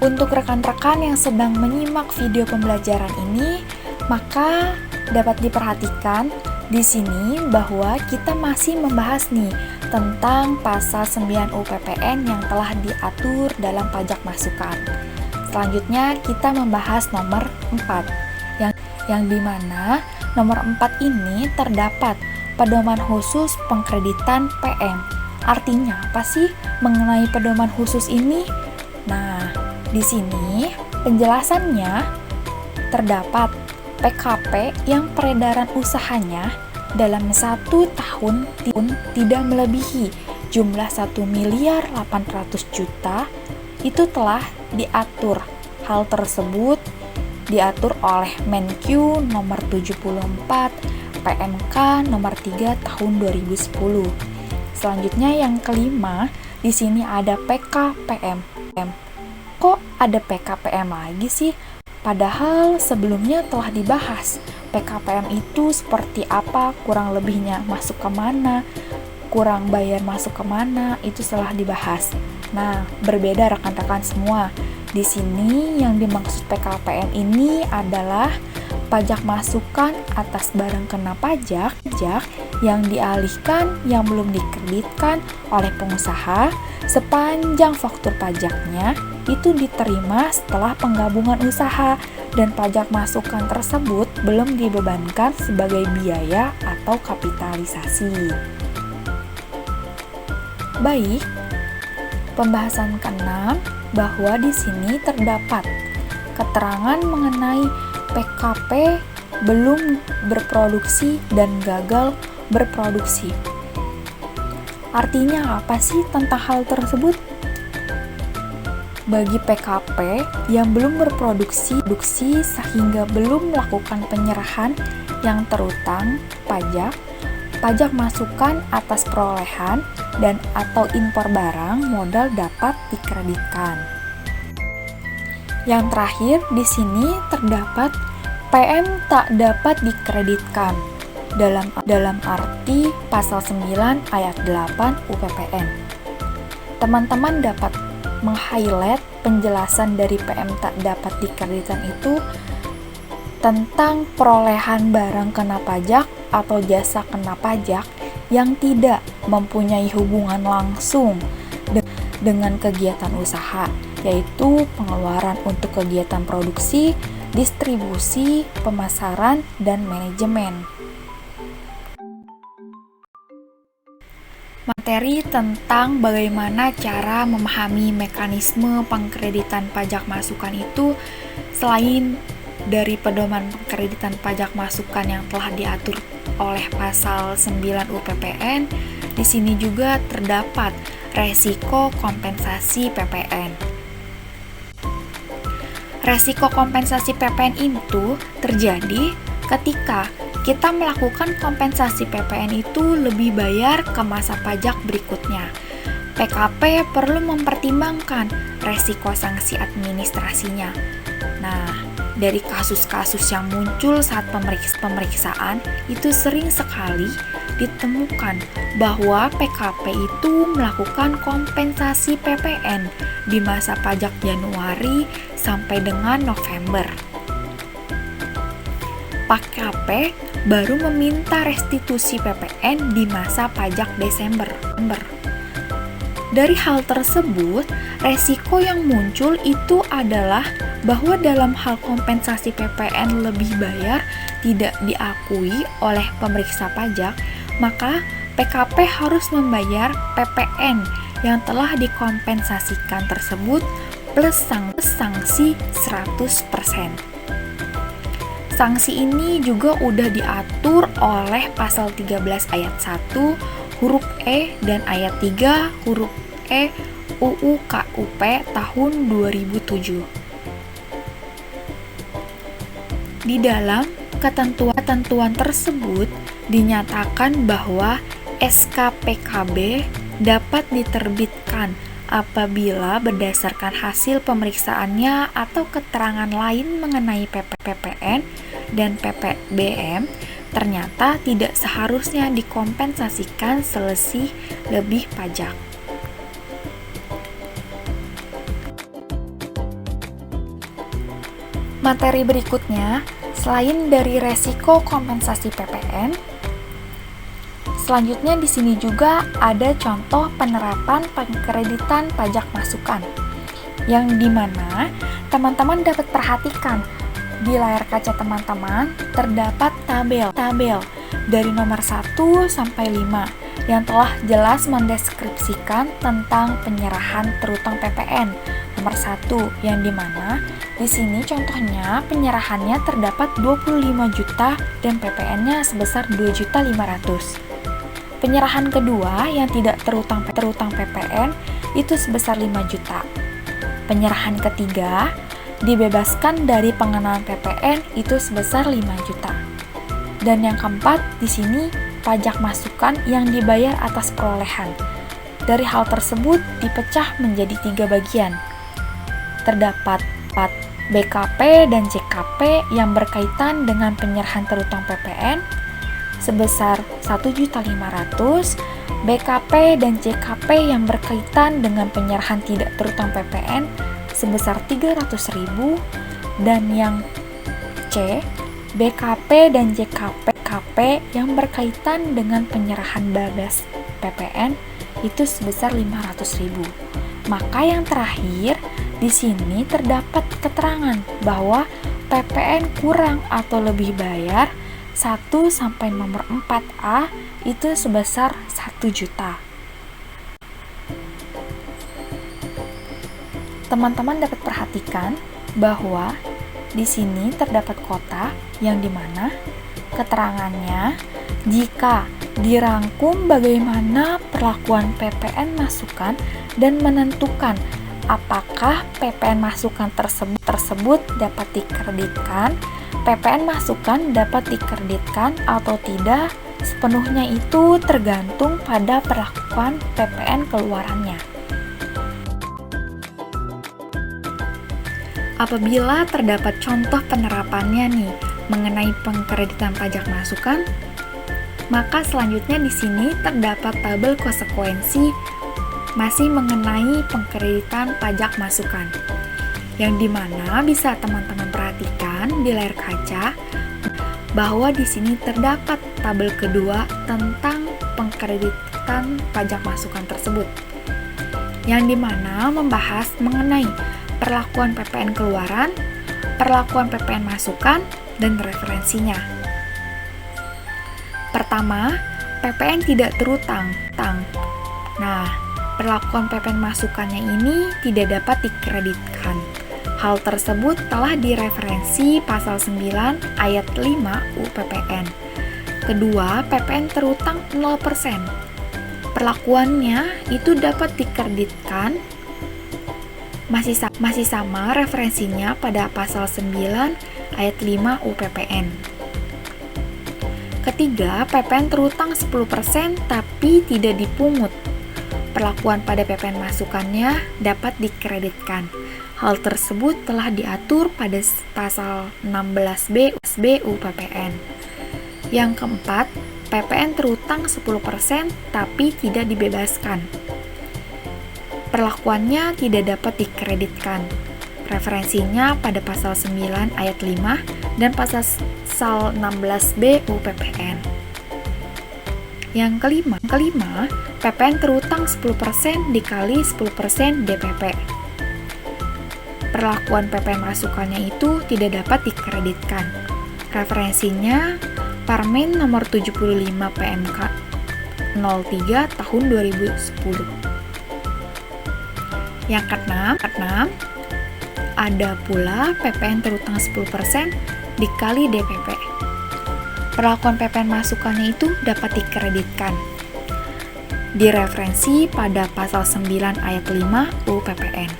Untuk rekan-rekan yang sedang menyimak video pembelajaran ini, maka dapat diperhatikan di sini bahwa kita masih membahas nih tentang pasal 9 UU PPN yang telah diatur dalam pajak masukan. Selanjutnya kita membahas nomor 4 yang dimana nomor 4 ini terdapat pedoman khusus pengkreditan PM. Artinya apa sih mengenai pedoman khusus ini? Nah, di sini penjelasannya terdapat PKP yang peredaran usahanya dalam 1 tahun tidak melebihi jumlah 1.800.000.000 itu telah diatur. Hal tersebut diatur oleh Menkyu nomor 74 PMK nomor 3 tahun 2010. Selanjutnya yang kelima, di sini ada PKPM. Kok ada PKPM lagi sih? Padahal sebelumnya telah dibahas PKPM itu seperti apa, kurang lebihnya masuk kemana, kurang bayar masuk kemana, itu telah dibahas. Nah, berbeda rekan-rekan semua. Di sini yang dimaksud PKPM ini adalah pajak masukan atas barang kena pajak yang dialihkan yang belum dikreditkan oleh pengusaha sepanjang faktur pajaknya itu diterima setelah penggabungan usaha dan pajak masukan tersebut belum dibebankan sebagai biaya atau kapitalisasi. Baik, pembahasan ke-6 bahwa di sini terdapat keterangan mengenai PKP belum berproduksi dan gagal berproduksi. Artinya apa sih tentang hal tersebut? Bagi PKP yang belum berproduksi sehingga belum melakukan penyerahan yang terutang pajak, pajak masukan atas perolehan dan atau impor barang modal dapat dikreditkan. Yang terakhir di sini terdapat PM tak dapat dikreditkan dalam arti pasal 9 ayat 8 UPPN. Teman-teman dapat meng-highlight penjelasan dari PM tak dapat dikreditkan itu tentang perolehan barang kena pajak atau jasa kena pajak yang tidak mempunyai hubungan langsung dengan kegiatan usaha, yaitu pengeluaran untuk kegiatan produksi, distribusi, pemasaran, dan manajemen. Materi tentang bagaimana cara memahami mekanisme pengkreditan pajak masukan itu selain dari pedoman pengkreditan pajak masukan yang telah diatur oleh pasal 9 UPPN, di sini juga terdapat resiko kompensasi PPN. Resiko kompensasi PPN itu terjadi ketika kita melakukan kompensasi PPN itu lebih bayar ke masa pajak berikutnya. PKP perlu mempertimbangkan resiko sanksi administrasinya. Nah, dari kasus-kasus yang muncul saat pemeriksaan, itu sering sekali ditemukan bahwa PKP itu melakukan kompensasi PPN di masa pajak Januari sampai dengan November. PKP baru meminta restitusi PPN di masa pajak Desember. Dari hal tersebut, resiko yang muncul itu adalah bahwa dalam hal kompensasi PPN lebih bayar tidak diakui oleh pemeriksa pajak, maka PKP harus membayar PPN yang telah dikompensasikan tersebut plus sanksi 100%. Sanksi ini juga udah diatur oleh pasal 13 ayat 1 huruf E dan ayat 3 huruf E UU KUP tahun 2007. Di dalam ketentuan tersebut dinyatakan bahwa SK PKB dapat diterbitkan apabila berdasarkan hasil pemeriksaannya atau keterangan lain mengenai PPN dan PPBM ternyata tidak seharusnya dikompensasikan selisih lebih pajak. Materi berikutnya, selain dari resiko kompensasi PPN, selanjutnya di sini juga ada contoh penerapan pengkreditan pajak masukan, yang dimana teman-teman dapat perhatikan di layar kaca teman-teman terdapat tabel dari nomor 1 sampai 5 yang telah jelas mendeskripsikan tentang penyerahan terutang PPN nomor 1, yang dimana di sini contohnya penyerahannya terdapat 25 juta dan PPN-nya sebesar 2.500.000. Penyerahan kedua yang tidak terutang PPN itu sebesar 5 juta. Penyerahan ketiga dibebaskan dari pengenaan PPN itu sebesar 5 juta. Dan yang keempat di sini pajak masukan yang dibayar atas perolehan. Dari hal tersebut dipecah menjadi 3 bagian. Terdapat BKP dan JKP yang berkaitan dengan penyerahan terutang PPN sebesar 1.500.000, BKP dan JKP yang berkaitan dengan penyerahan tidak terutang PPN sebesar 300.000, dan yang C, BKP dan JKP BKP yang berkaitan dengan penyerahan bebas PPN itu sebesar 500.000. Maka yang terakhir di sini terdapat keterangan bahwa PPN kurang atau lebih bayar 1 sampai nomor 4A itu sebesar 1 juta. Teman-teman dapat perhatikan bahwa di sini terdapat kota yang dimana keterangannya jika dirangkum bagaimana perlakuan PPN masukan dan menentukan apakah PPN masukan tersebut dapat dikreditkan, PPN masukan dapat dikreditkan atau tidak, sepenuhnya itu tergantung pada perlakuan PPN keluarannya. Apabila terdapat contoh penerapannya nih mengenai pengkreditan pajak masukan, maka selanjutnya di sini terdapat tabel konsekuensi masih mengenai pengkreditan pajak masukan, yang dimana bisa teman-teman perhatikan di layar kaca bahwa di sini terdapat tabel kedua tentang pengkreditan pajak masukan tersebut, yang dimana membahas mengenai perlakuan PPN keluaran, perlakuan PPN masukan, dan referensinya. Pertama, PPN tidak terutang. Nah, perlakuan PPN masukannya ini tidak dapat dikreditkan. Hal tersebut telah direferensi pasal 9 ayat 5 UU PPN. Kedua, PPN terutang 0%. Perlakuannya itu dapat dikreditkan masih sama referensinya pada pasal 9 ayat 5 UU PPN. Ketiga, PPN terutang 10% tapi tidak dipungut. Perlakuan pada PPN masukannya dapat dikreditkan. Hal tersebut telah diatur pada pasal 16B UU PPN. Yang keempat, PPN terutang 10% tapi tidak dibebaskan. Perlakuannya tidak dapat dikreditkan. Referensinya pada pasal 9 ayat 5 dan pasal 16B UU PPN. Yang kelima, PPN terutang 10% dikali 10% DPP. Perlakuan PPN masukannya itu tidak dapat dikreditkan. Referensinya Permen nomor 75 PMK 03 tahun 2010. Yang keenam, ada pula PPN terutang 10% dikali DPP. Perlakuan PPN masukannya itu dapat dikreditkan. Direferensi pada pasal 9 ayat 5 UU PPN.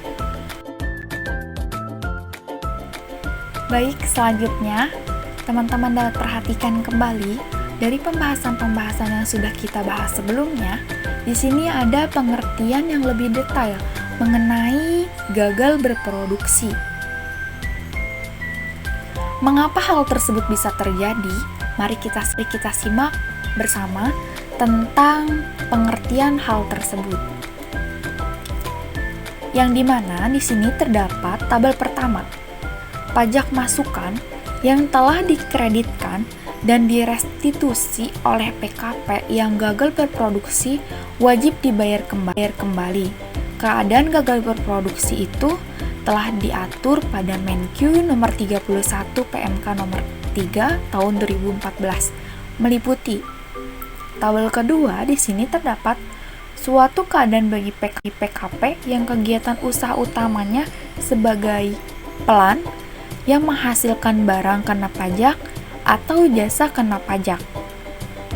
Baik, selanjutnya teman-teman dapat perhatikan kembali dari pembahasan-pembahasan yang sudah kita bahas sebelumnya. Di sini ada pengertian yang lebih detail mengenai gagal berproduksi. Mengapa hal tersebut bisa terjadi? Mari kita simak bersama tentang pengertian hal tersebut. Yang dimana di sini terdapat tabel pertama, pajak masukan yang telah dikreditkan dan direstitusi oleh PKP yang gagal berproduksi wajib dibayar kembali. Keadaan gagal berproduksi itu telah diatur pada Menkyu nomor 31 PMK nomor 3 tahun 2014. Meliputi tabel kedua, di sini terdapat suatu keadaan bagi PKP yang kegiatan usaha utamanya sebagai pelan yang menghasilkan barang kena pajak atau jasa kena pajak.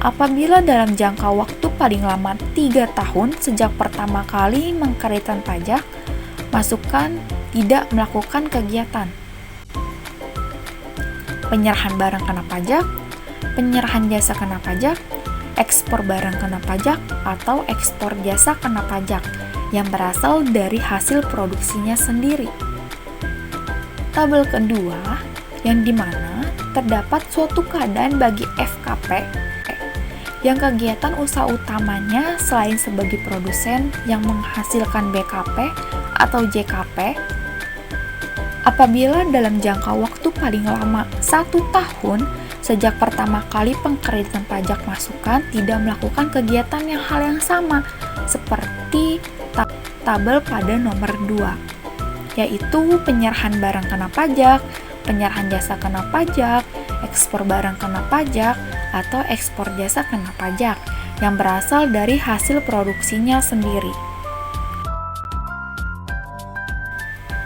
Apabila dalam jangka waktu paling lama 3 tahun sejak pertama kali mengkreditkan pajak, masukan tidak melakukan kegiatan penyerahan barang kena pajak, penyerahan jasa kena pajak, ekspor barang kena pajak, atau ekspor jasa kena pajak yang berasal dari hasil produksinya sendiri. Tabel kedua, yang dimana terdapat suatu keadaan bagi FKP yang kegiatan usaha utamanya selain sebagai produsen yang menghasilkan BKP atau JKP, apabila dalam jangka waktu paling lama 1 tahun sejak pertama kali pengkreditan pajak masukan tidak melakukan kegiatan hal yang sama seperti tabel pada nomor 2, yaitu penyerahan barang kena pajak, penyerahan jasa kena pajak, ekspor barang kena pajak, atau ekspor jasa kena pajak yang berasal dari hasil produksinya sendiri.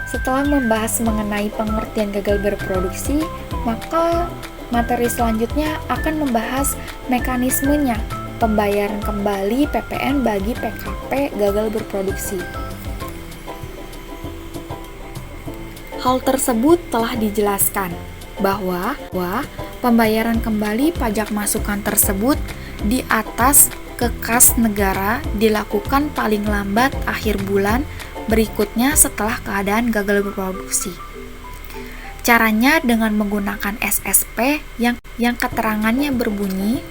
Setelah membahas mengenai pengertian gagal berproduksi, maka materi selanjutnya akan membahas mekanismenya pembayaran kembali PPN bagi PKP gagal berproduksi. Hal tersebut telah dijelaskan bahwa pembayaran kembali pajak masukan tersebut di atas ke kas negara dilakukan paling lambat akhir bulan berikutnya setelah keadaan gagal berproduksi. Caranya dengan menggunakan SSP yang keterangannya berbunyi,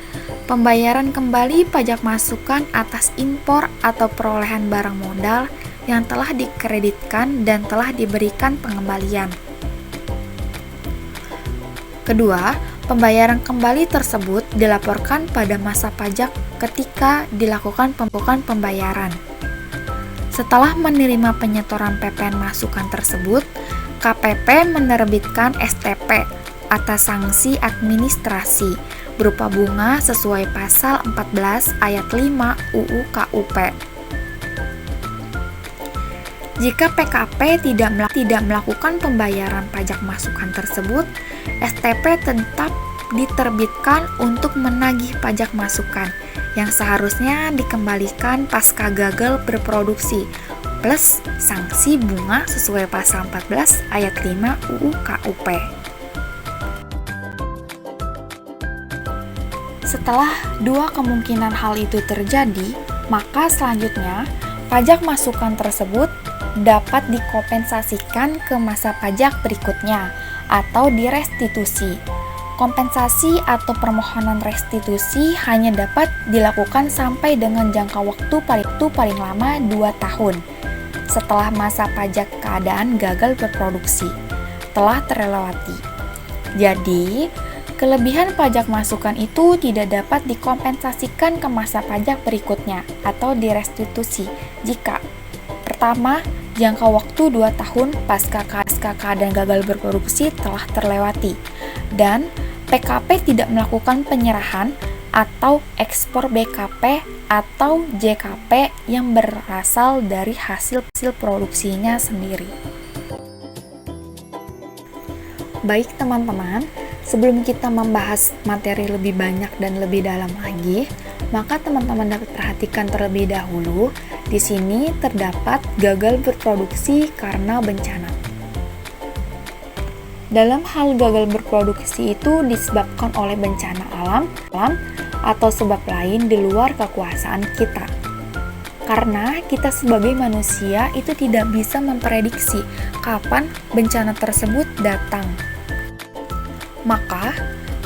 pembayaran kembali pajak masukan atas impor atau perolehan barang modal yang telah dikreditkan dan telah diberikan pengembalian. Kedua, pembayaran kembali tersebut dilaporkan pada masa pajak ketika dilakukan pembayaran. Setelah menerima penyetoran PPN masukan tersebut, KPP menerbitkan STP atas sanksi administrasi berupa bunga sesuai pasal 14 ayat 5 UU KUP. Jika PKP tidak melakukan pembayaran pajak masukan tersebut, STP tetap diterbitkan untuk menagih pajak masukan yang seharusnya dikembalikan pasca gagal berproduksi plus sanksi bunga sesuai pasal 14 ayat 5 UU KUP. Setelah dua kemungkinan hal itu terjadi, maka selanjutnya pajak masukan tersebut dapat dikompensasikan ke masa pajak berikutnya atau direstitusi. Kompensasi atau permohonan restitusi hanya dapat dilakukan sampai dengan jangka waktu paling lama 2 tahun setelah masa pajak keadaan gagal berproduksi telah terlewati. Jadi, kelebihan pajak masukan itu tidak dapat dikompensasikan ke masa pajak berikutnya atau direstitusi jika pertama, jangka waktu 2 tahun pasca keadaan gagal berproduksi telah terlewati dan PKP tidak melakukan penyerahan atau ekspor BKP atau JKP yang berasal dari hasil produksinya sendiri. Baik teman-teman, sebelum kita membahas materi lebih banyak dan lebih dalam lagi, maka teman-teman dapat perhatikan terlebih dahulu, di sini terdapat gagal berproduksi karena bencana. Dalam hal gagal berproduksi itu disebabkan oleh bencana alam atau sebab lain di luar kekuasaan kita. Karena kita sebagai manusia itu tidak bisa memprediksi kapan bencana tersebut datang. Maka,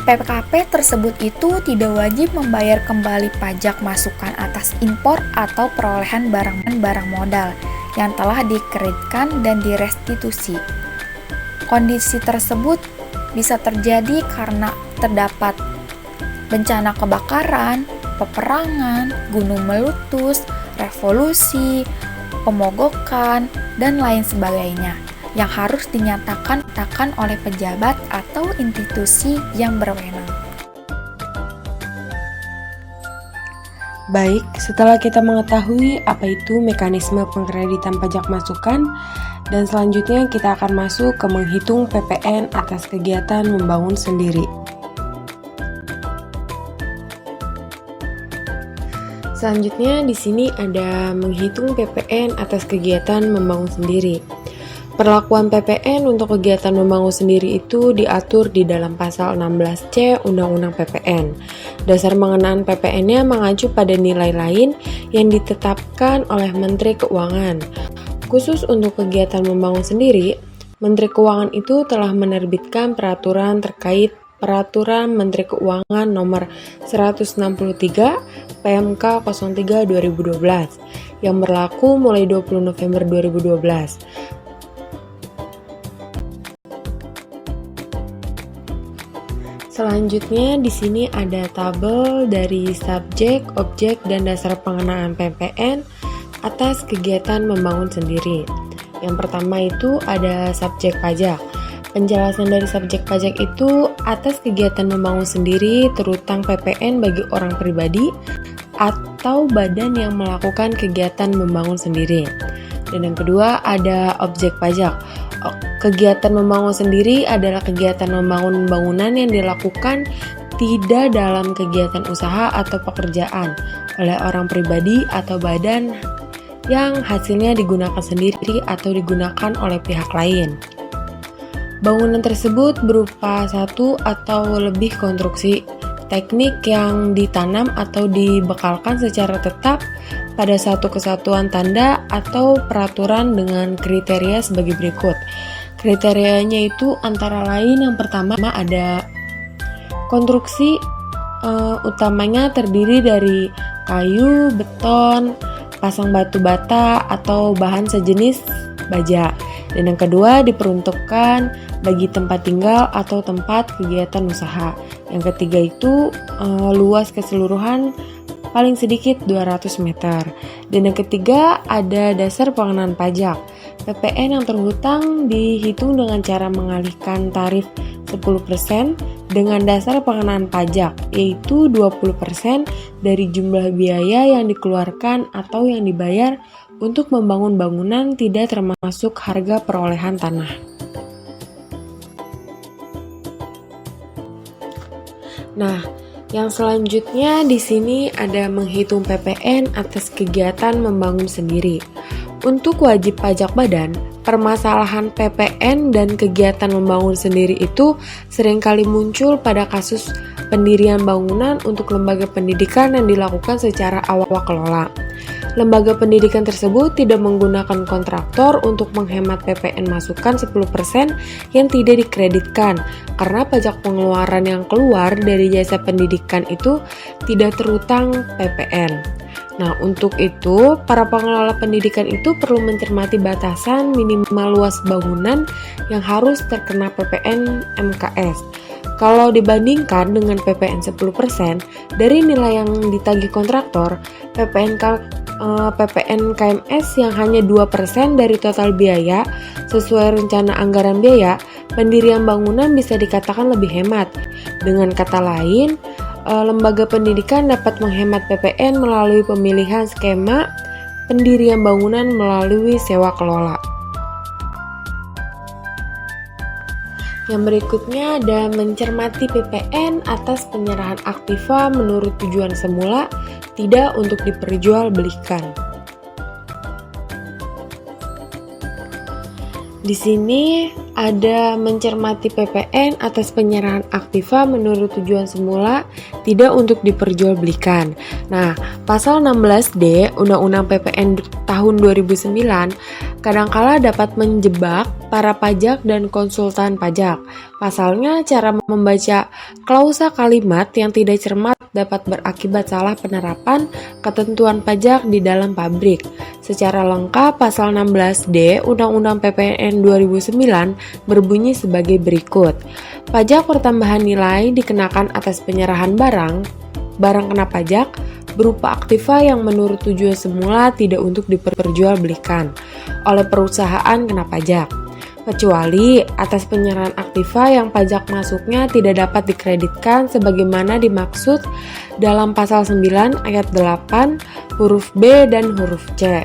PKP tersebut itu tidak wajib membayar kembali pajak masukan atas impor atau perolehan barang modal yang telah dikreditkan dan direstitusi. Kondisi tersebut bisa terjadi karena terdapat bencana kebakaran, peperangan, gunung meletus, revolusi, pemogokan, dan lain sebagainya yang harus dinyatakan oleh pejabat atau institusi yang berwenang. Baik, setelah kita mengetahui apa itu mekanisme pengkreditan pajak masukan, dan selanjutnya kita akan masuk ke menghitung PPN atas kegiatan membangun sendiri. Selanjutnya di sini ada menghitung PPN atas kegiatan membangun sendiri. Perlakuan PPN untuk kegiatan membangun sendiri itu diatur di dalam pasal 16C Undang-Undang PPN. Dasar pengenaan PPN-nya mengacu pada nilai lain yang ditetapkan oleh Menteri Keuangan. Khusus untuk kegiatan membangun sendiri, Menteri Keuangan itu telah menerbitkan peraturan terkait Peraturan Menteri Keuangan Nomor 163 PMK 03 2012 yang berlaku mulai 20 November 2012. Selanjutnya di sini ada tabel dari subjek, objek, dan dasar pengenaan PPN atas kegiatan membangun sendiri. Yang pertama itu ada subjek pajak. Penjelasan dari subjek pajak itu atas kegiatan membangun sendiri terutang PPN bagi orang pribadi atau badan yang melakukan kegiatan membangun sendiri. Dan yang kedua ada objek pajak. Kegiatan membangun sendiri adalah kegiatan membangun bangunan yang dilakukan tidak dalam kegiatan usaha atau pekerjaan oleh orang pribadi atau badan yang hasilnya digunakan sendiri atau digunakan oleh pihak lain. Bangunan tersebut berupa satu atau lebih konstruksi teknik yang ditanam atau dibekalkan secara tetap pada satu kesatuan tanda atau peraturan dengan kriteria sebagai berikut. Kriterianya itu antara lain yang pertama ada konstruksi utamanya terdiri dari kayu, beton, pasang batu bata atau bahan sejenis baja. Dan yang kedua diperuntukkan bagi tempat tinggal atau tempat kegiatan usaha. Yang ketiga itu luas keseluruhan paling sedikit 200 meter. Dan yang ketiga ada dasar pengenaan pajak. PPN yang terhutang dihitung dengan cara mengalihkan tarif 10% dengan dasar pengenaan pajak, yaitu 20% dari jumlah biaya yang dikeluarkan atau yang dibayar untuk membangun bangunan tidak termasuk harga perolehan tanah. Nah, yang selanjutnya di sini ada menghitung PPN atas kegiatan membangun sendiri. Untuk wajib pajak badan, permasalahan PPN dan kegiatan membangun sendiri itu seringkali muncul pada kasus pendirian bangunan untuk lembaga pendidikan yang dilakukan secara awak kelola. Lembaga pendidikan tersebut tidak menggunakan kontraktor untuk menghemat PPN masukan 10% yang tidak dikreditkan karena pajak pengeluaran yang keluar dari jasa pendidikan itu tidak terhutang PPN. Nah, untuk itu, para pengelola pendidikan itu perlu mencermati batasan minimal luas bangunan yang harus terkena PPN MKS. Kalau dibandingkan dengan PPN 10% dari nilai yang ditagih kontraktor, PPN KMS yang hanya 2% dari total biaya sesuai rencana anggaran biaya, pendirian bangunan bisa dikatakan lebih hemat. Dengan kata lain, lembaga pendidikan dapat menghemat PPN melalui pemilihan skema pendirian bangunan melalui sewa kelola. Yang berikutnya ada mencermati PPN atas penyerahan aktiva menurut tujuan semula, tidak untuk diperjualbelikan. Di sini ada mencermati PPN atas penyerahan aktiva menurut tujuan semula, tidak untuk diperjualbelikan. Nah, pasal 16D Undang-Undang PPN tahun 2009 kadangkala dapat menjebak para pajak dan konsultan pajak. Pasalnya, cara membaca klausa kalimat yang tidak cermat dapat berakibat salah penerapan ketentuan pajak di dalam pabrik. Secara lengkap, pasal 16D Undang-Undang PPN 2009 berbunyi sebagai berikut. Pajak pertambahan nilai dikenakan atas penyerahan barang kena pajak berupa aktiva yang menurut tujuan semula tidak untuk diperjualbelikan oleh perusahaan kena pajak, kecuali atas penyerahan aktiva yang pajak masuknya tidak dapat dikreditkan sebagaimana dimaksud dalam pasal 9 ayat 8 huruf B dan huruf C.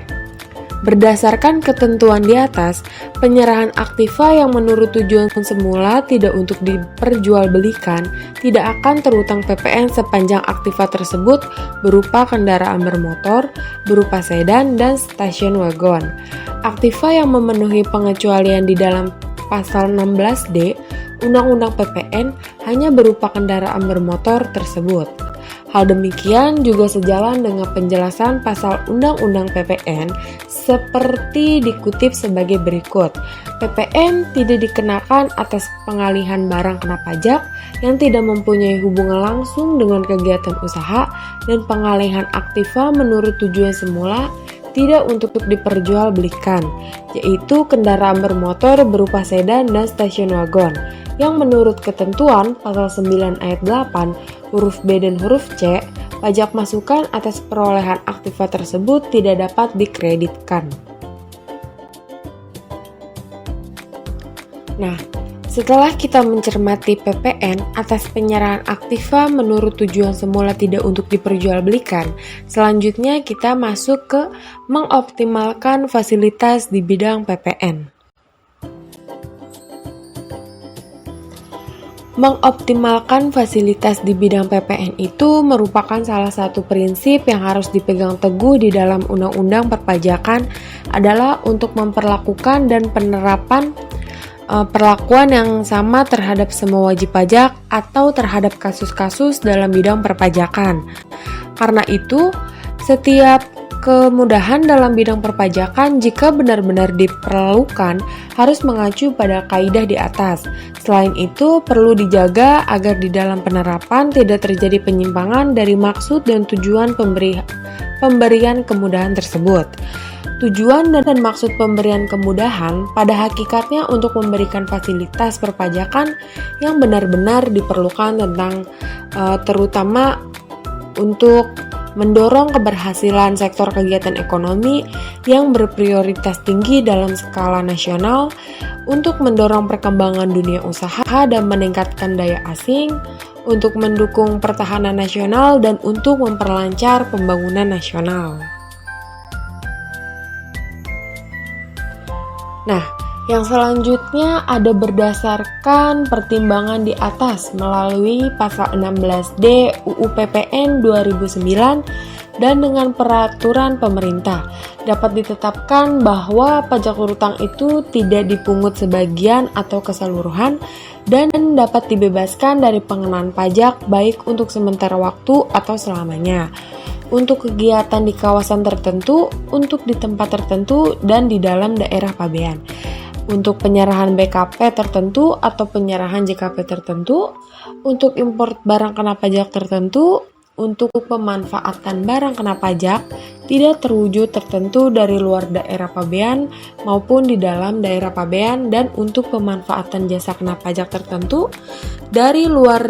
Berdasarkan ketentuan di atas, penyerahan aktiva yang menurut tujuan semula tidak untuk diperjualbelikan tidak akan terhutang PPN sepanjang aktiva tersebut berupa kendaraan bermotor, berupa sedan, dan stasiun wagon. Aktiva yang memenuhi pengecualian di dalam pasal 16D Undang-Undang PPN hanya berupa kendaraan bermotor tersebut. Hal demikian juga sejalan dengan penjelasan pasal Undang-Undang PPN seperti dikutip sebagai berikut. PPN tidak dikenakan atas pengalihan barang kena pajak yang tidak mempunyai hubungan langsung dengan kegiatan usaha dan pengalihan aktiva menurut tujuan semula tidak untuk diperjualbelikan, yaitu kendaraan bermotor berupa sedan dan stasiun wagon, yang menurut ketentuan pasal 9 ayat 8 huruf B dan huruf C, pajak masukan atas perolehan aktiva tersebut tidak dapat dikreditkan. Nah, setelah kita mencermati PPN atas penyerahan aktiva menurut tujuan semula tidak untuk diperjualbelikan, selanjutnya kita masuk ke mengoptimalkan fasilitas di bidang PPN. Mengoptimalkan fasilitas di bidang PPN itu merupakan salah satu prinsip yang harus dipegang teguh di dalam Undang-Undang Perpajakan adalah untuk memperlakukan dan penerapan perlakuan yang sama terhadap semua wajib pajak atau terhadap kasus-kasus dalam bidang perpajakan. Karena itu, setiap kemudahan dalam bidang perpajakan jika benar-benar diperlukan harus mengacu pada kaidah di atas. Selain itu, perlu dijaga agar di dalam penerapan tidak terjadi penyimpangan dari maksud dan tujuan pemberian kemudahan tersebut. Tujuan dan maksud pemberian kemudahan pada hakikatnya untuk memberikan fasilitas perpajakan yang benar-benar diperlukan terutama untuk mendorong keberhasilan sektor kegiatan ekonomi yang berprioritas tinggi dalam skala nasional, untuk mendorong perkembangan dunia usaha dan meningkatkan daya asing, untuk mendukung pertahanan nasional dan untuk memperlancar pembangunan nasional. Nah, yang selanjutnya ada berdasarkan pertimbangan di atas melalui pasal 16D UU PPN 2009 dan dengan peraturan pemerintah dapat ditetapkan bahwa pajak hutang itu tidak dipungut sebagian atau keseluruhan dan dapat dibebaskan dari pengenaan pajak baik untuk sementara waktu atau selamanya, untuk kegiatan di kawasan tertentu, untuk di tempat tertentu, dan di dalam daerah pabean, untuk penyerahan BKP tertentu atau penyerahan JKP tertentu, untuk impor barang kena pajak tertentu, untuk pemanfaatan barang kena pajak tidak terwujud tertentu dari luar daerah pabean maupun di dalam daerah pabean, dan untuk pemanfaatan jasa kena pajak tertentu dari luar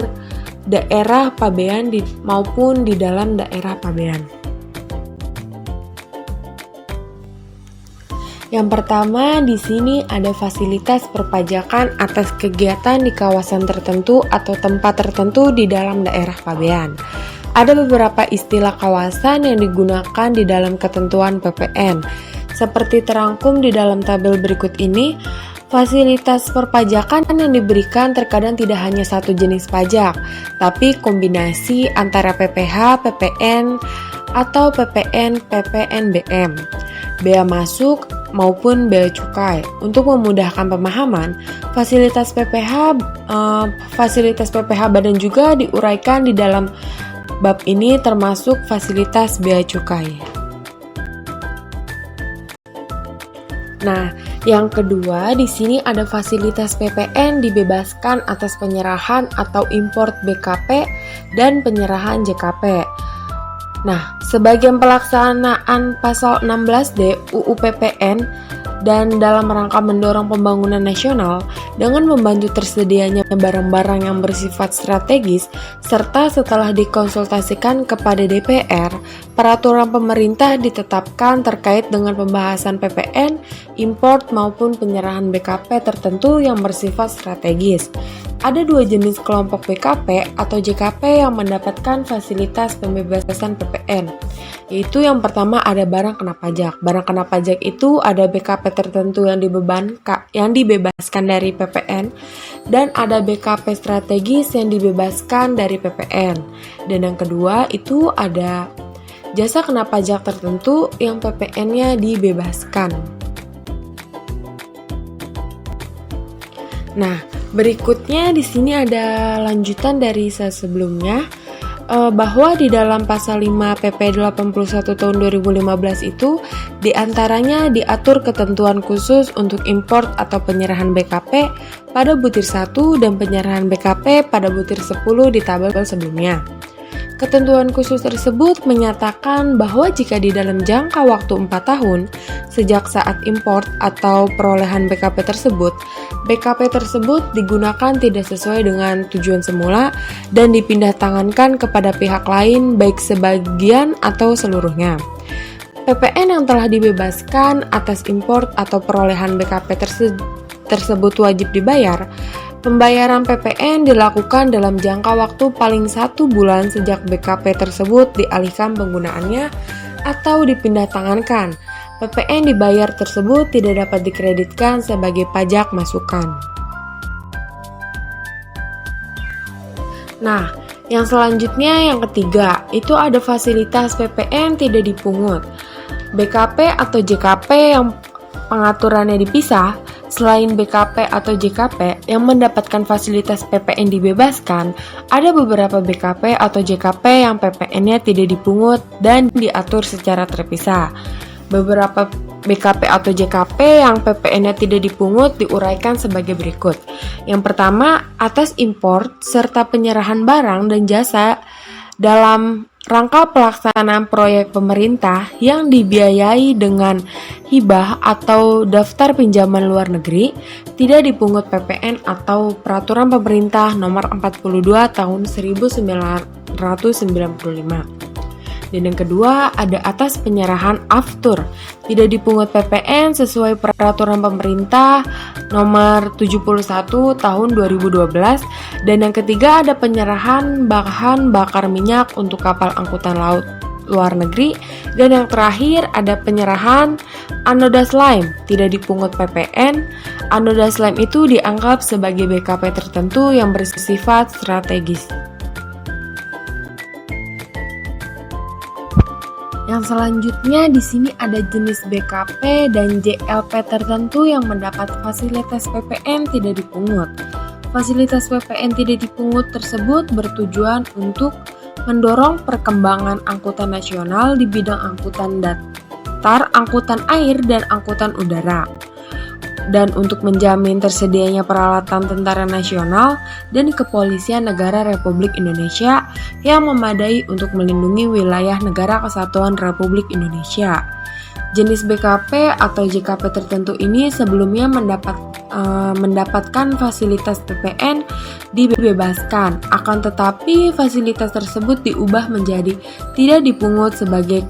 daerah pabean maupun di dalam daerah pabean. Yang pertama, di sini ada fasilitas perpajakan atas kegiatan di kawasan tertentu atau tempat tertentu di dalam daerah pabean. Ada beberapa istilah kawasan yang digunakan di dalam ketentuan PPN. Seperti terangkum di dalam tabel berikut ini, fasilitas perpajakan yang diberikan terkadang tidak hanya satu jenis pajak, tapi kombinasi antara PPH, PPN, atau PPN, PPNBM, bea masuk, maupun bea cukai. Untuk memudahkan pemahaman, fasilitas PPH badan juga diuraikan di dalam bab ini termasuk fasilitas bea cukai. Nah, yang kedua di sini ada fasilitas PPN dibebaskan atas penyerahan atau import BKP dan penyerahan JKP. Nah, sebagian pelaksanaan pasal 16D UU PPN dan dalam rangka mendorong pembangunan nasional dengan membantu tersedianya barang-barang yang bersifat strategis, serta setelah dikonsultasikan kepada DPR, peraturan pemerintah ditetapkan terkait dengan pembahasan PPN, import maupun penyerahan BKP tertentu yang bersifat strategis. Ada dua jenis kelompok BKP atau JKP yang mendapatkan fasilitas pembebasan PPN, yaitu yang pertama ada barang kena pajak. Barang kena pajak itu ada BKP tertentu yang dibebaskan dari PPN, dan ada BKP strategis yang dibebaskan dari PPN. Dan yang kedua itu ada jasa kena pajak tertentu yang PPN-nya dibebaskan. Nah, berikutnya di sini ada lanjutan dari sebelumnya, bahwa di dalam pasal 5 PP 81 tahun 2015 itu diantaranya diatur ketentuan khusus untuk import atau penyerahan BKP pada butir 1 dan penyerahan BKP pada butir 10 di tabel sebelumnya. Ketentuan khusus tersebut menyatakan bahwa jika di dalam jangka waktu 4 tahun sejak saat import atau perolehan BKP tersebut digunakan tidak sesuai dengan tujuan semula dan dipindah tangankan kepada pihak lain baik sebagian atau seluruhnya. PPN yang telah dibebaskan atas import atau perolehan BKP tersebut wajib dibayar. Pembayaran PPN dilakukan dalam jangka waktu paling 1 bulan sejak BKP tersebut dialihkan penggunaannya atau dipindah tangankan. PPN dibayar tersebut tidak dapat dikreditkan sebagai pajak masukan. Nah, yang selanjutnya yang ketiga, itu ada fasilitas PPN tidak dipungut. BKP atau JKP yang pengaturannya dipisah, selain BKP atau JKP yang mendapatkan fasilitas PPN dibebaskan, ada beberapa BKP atau JKP yang PPN-nya tidak dipungut dan diatur secara terpisah. Beberapa BKP atau JKP yang PPN-nya tidak dipungut diuraikan sebagai berikut. Yang pertama, atas import serta penyerahan barang dan jasa dalam rangka pelaksanaan proyek pemerintah yang dibiayai dengan hibah atau daftar pinjaman luar negeri, tidak dipungut PPN atau Peraturan Pemerintah Nomor 42 Tahun 1995. Dan yang kedua, ada atas penyerahan aftur, tidak dipungut PPN sesuai Peraturan Pemerintah Nomor 71 Tahun 2012. Dan yang ketiga, ada penyerahan bahan bakar minyak untuk kapal angkutan laut luar negeri. Dan yang terakhir, ada penyerahan anoda slime, tidak dipungut PPN. Anoda slime itu dianggap sebagai BKP tertentu yang bersifat strategis. Yang selanjutnya di sini ada jenis BKP dan JLP tertentu yang mendapat fasilitas PPN tidak dipungut. Fasilitas PPN tidak dipungut tersebut bertujuan untuk mendorong perkembangan angkutan nasional di bidang angkutan datar, angkutan air, dan angkutan udara. Dan untuk menjamin tersedianya peralatan tentara nasional dan kepolisian negara Republik Indonesia yang memadai untuk melindungi wilayah negara kesatuan Republik Indonesia. Jenis BKP atau JKP tertentu ini sebelumnya mendapatkan fasilitas PPN dibebaskan, akan tetapi fasilitas tersebut diubah menjadi tidak dipungut sebagai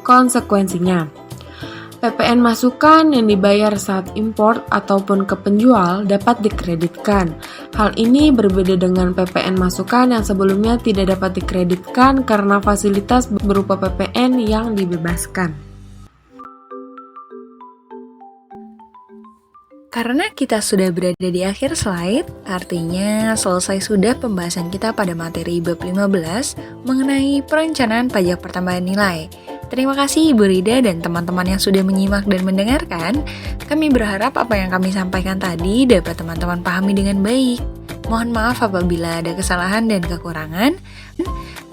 konsekuensinya. PPN masukan yang dibayar saat import ataupun ke penjual dapat dikreditkan. Hal ini berbeda dengan PPN masukan yang sebelumnya tidak dapat dikreditkan karena fasilitas berupa PPN yang dibebaskan. Karena kita sudah berada di akhir slide, artinya selesai sudah pembahasan kita pada materi bab 15 mengenai perencanaan pajak pertambahan nilai. Terima kasih Ibu Rida dan teman-teman yang sudah menyimak dan mendengarkan. Kami berharap apa yang kami sampaikan tadi dapat teman-teman pahami dengan baik. Mohon maaf apabila ada kesalahan dan kekurangan,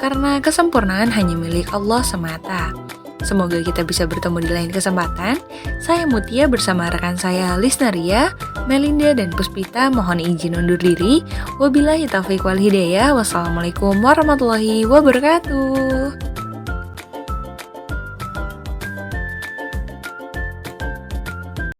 karena kesempurnaan hanya milik Allah semata. Semoga kita bisa bertemu di lain kesempatan. Saya Mutia bersama rekan saya Lisnaria, Melinda, dan Puspita mohon izin undur diri. Wabillahi taufiq wal hidayah. Wassalamualaikum warahmatullahi wabarakatuh.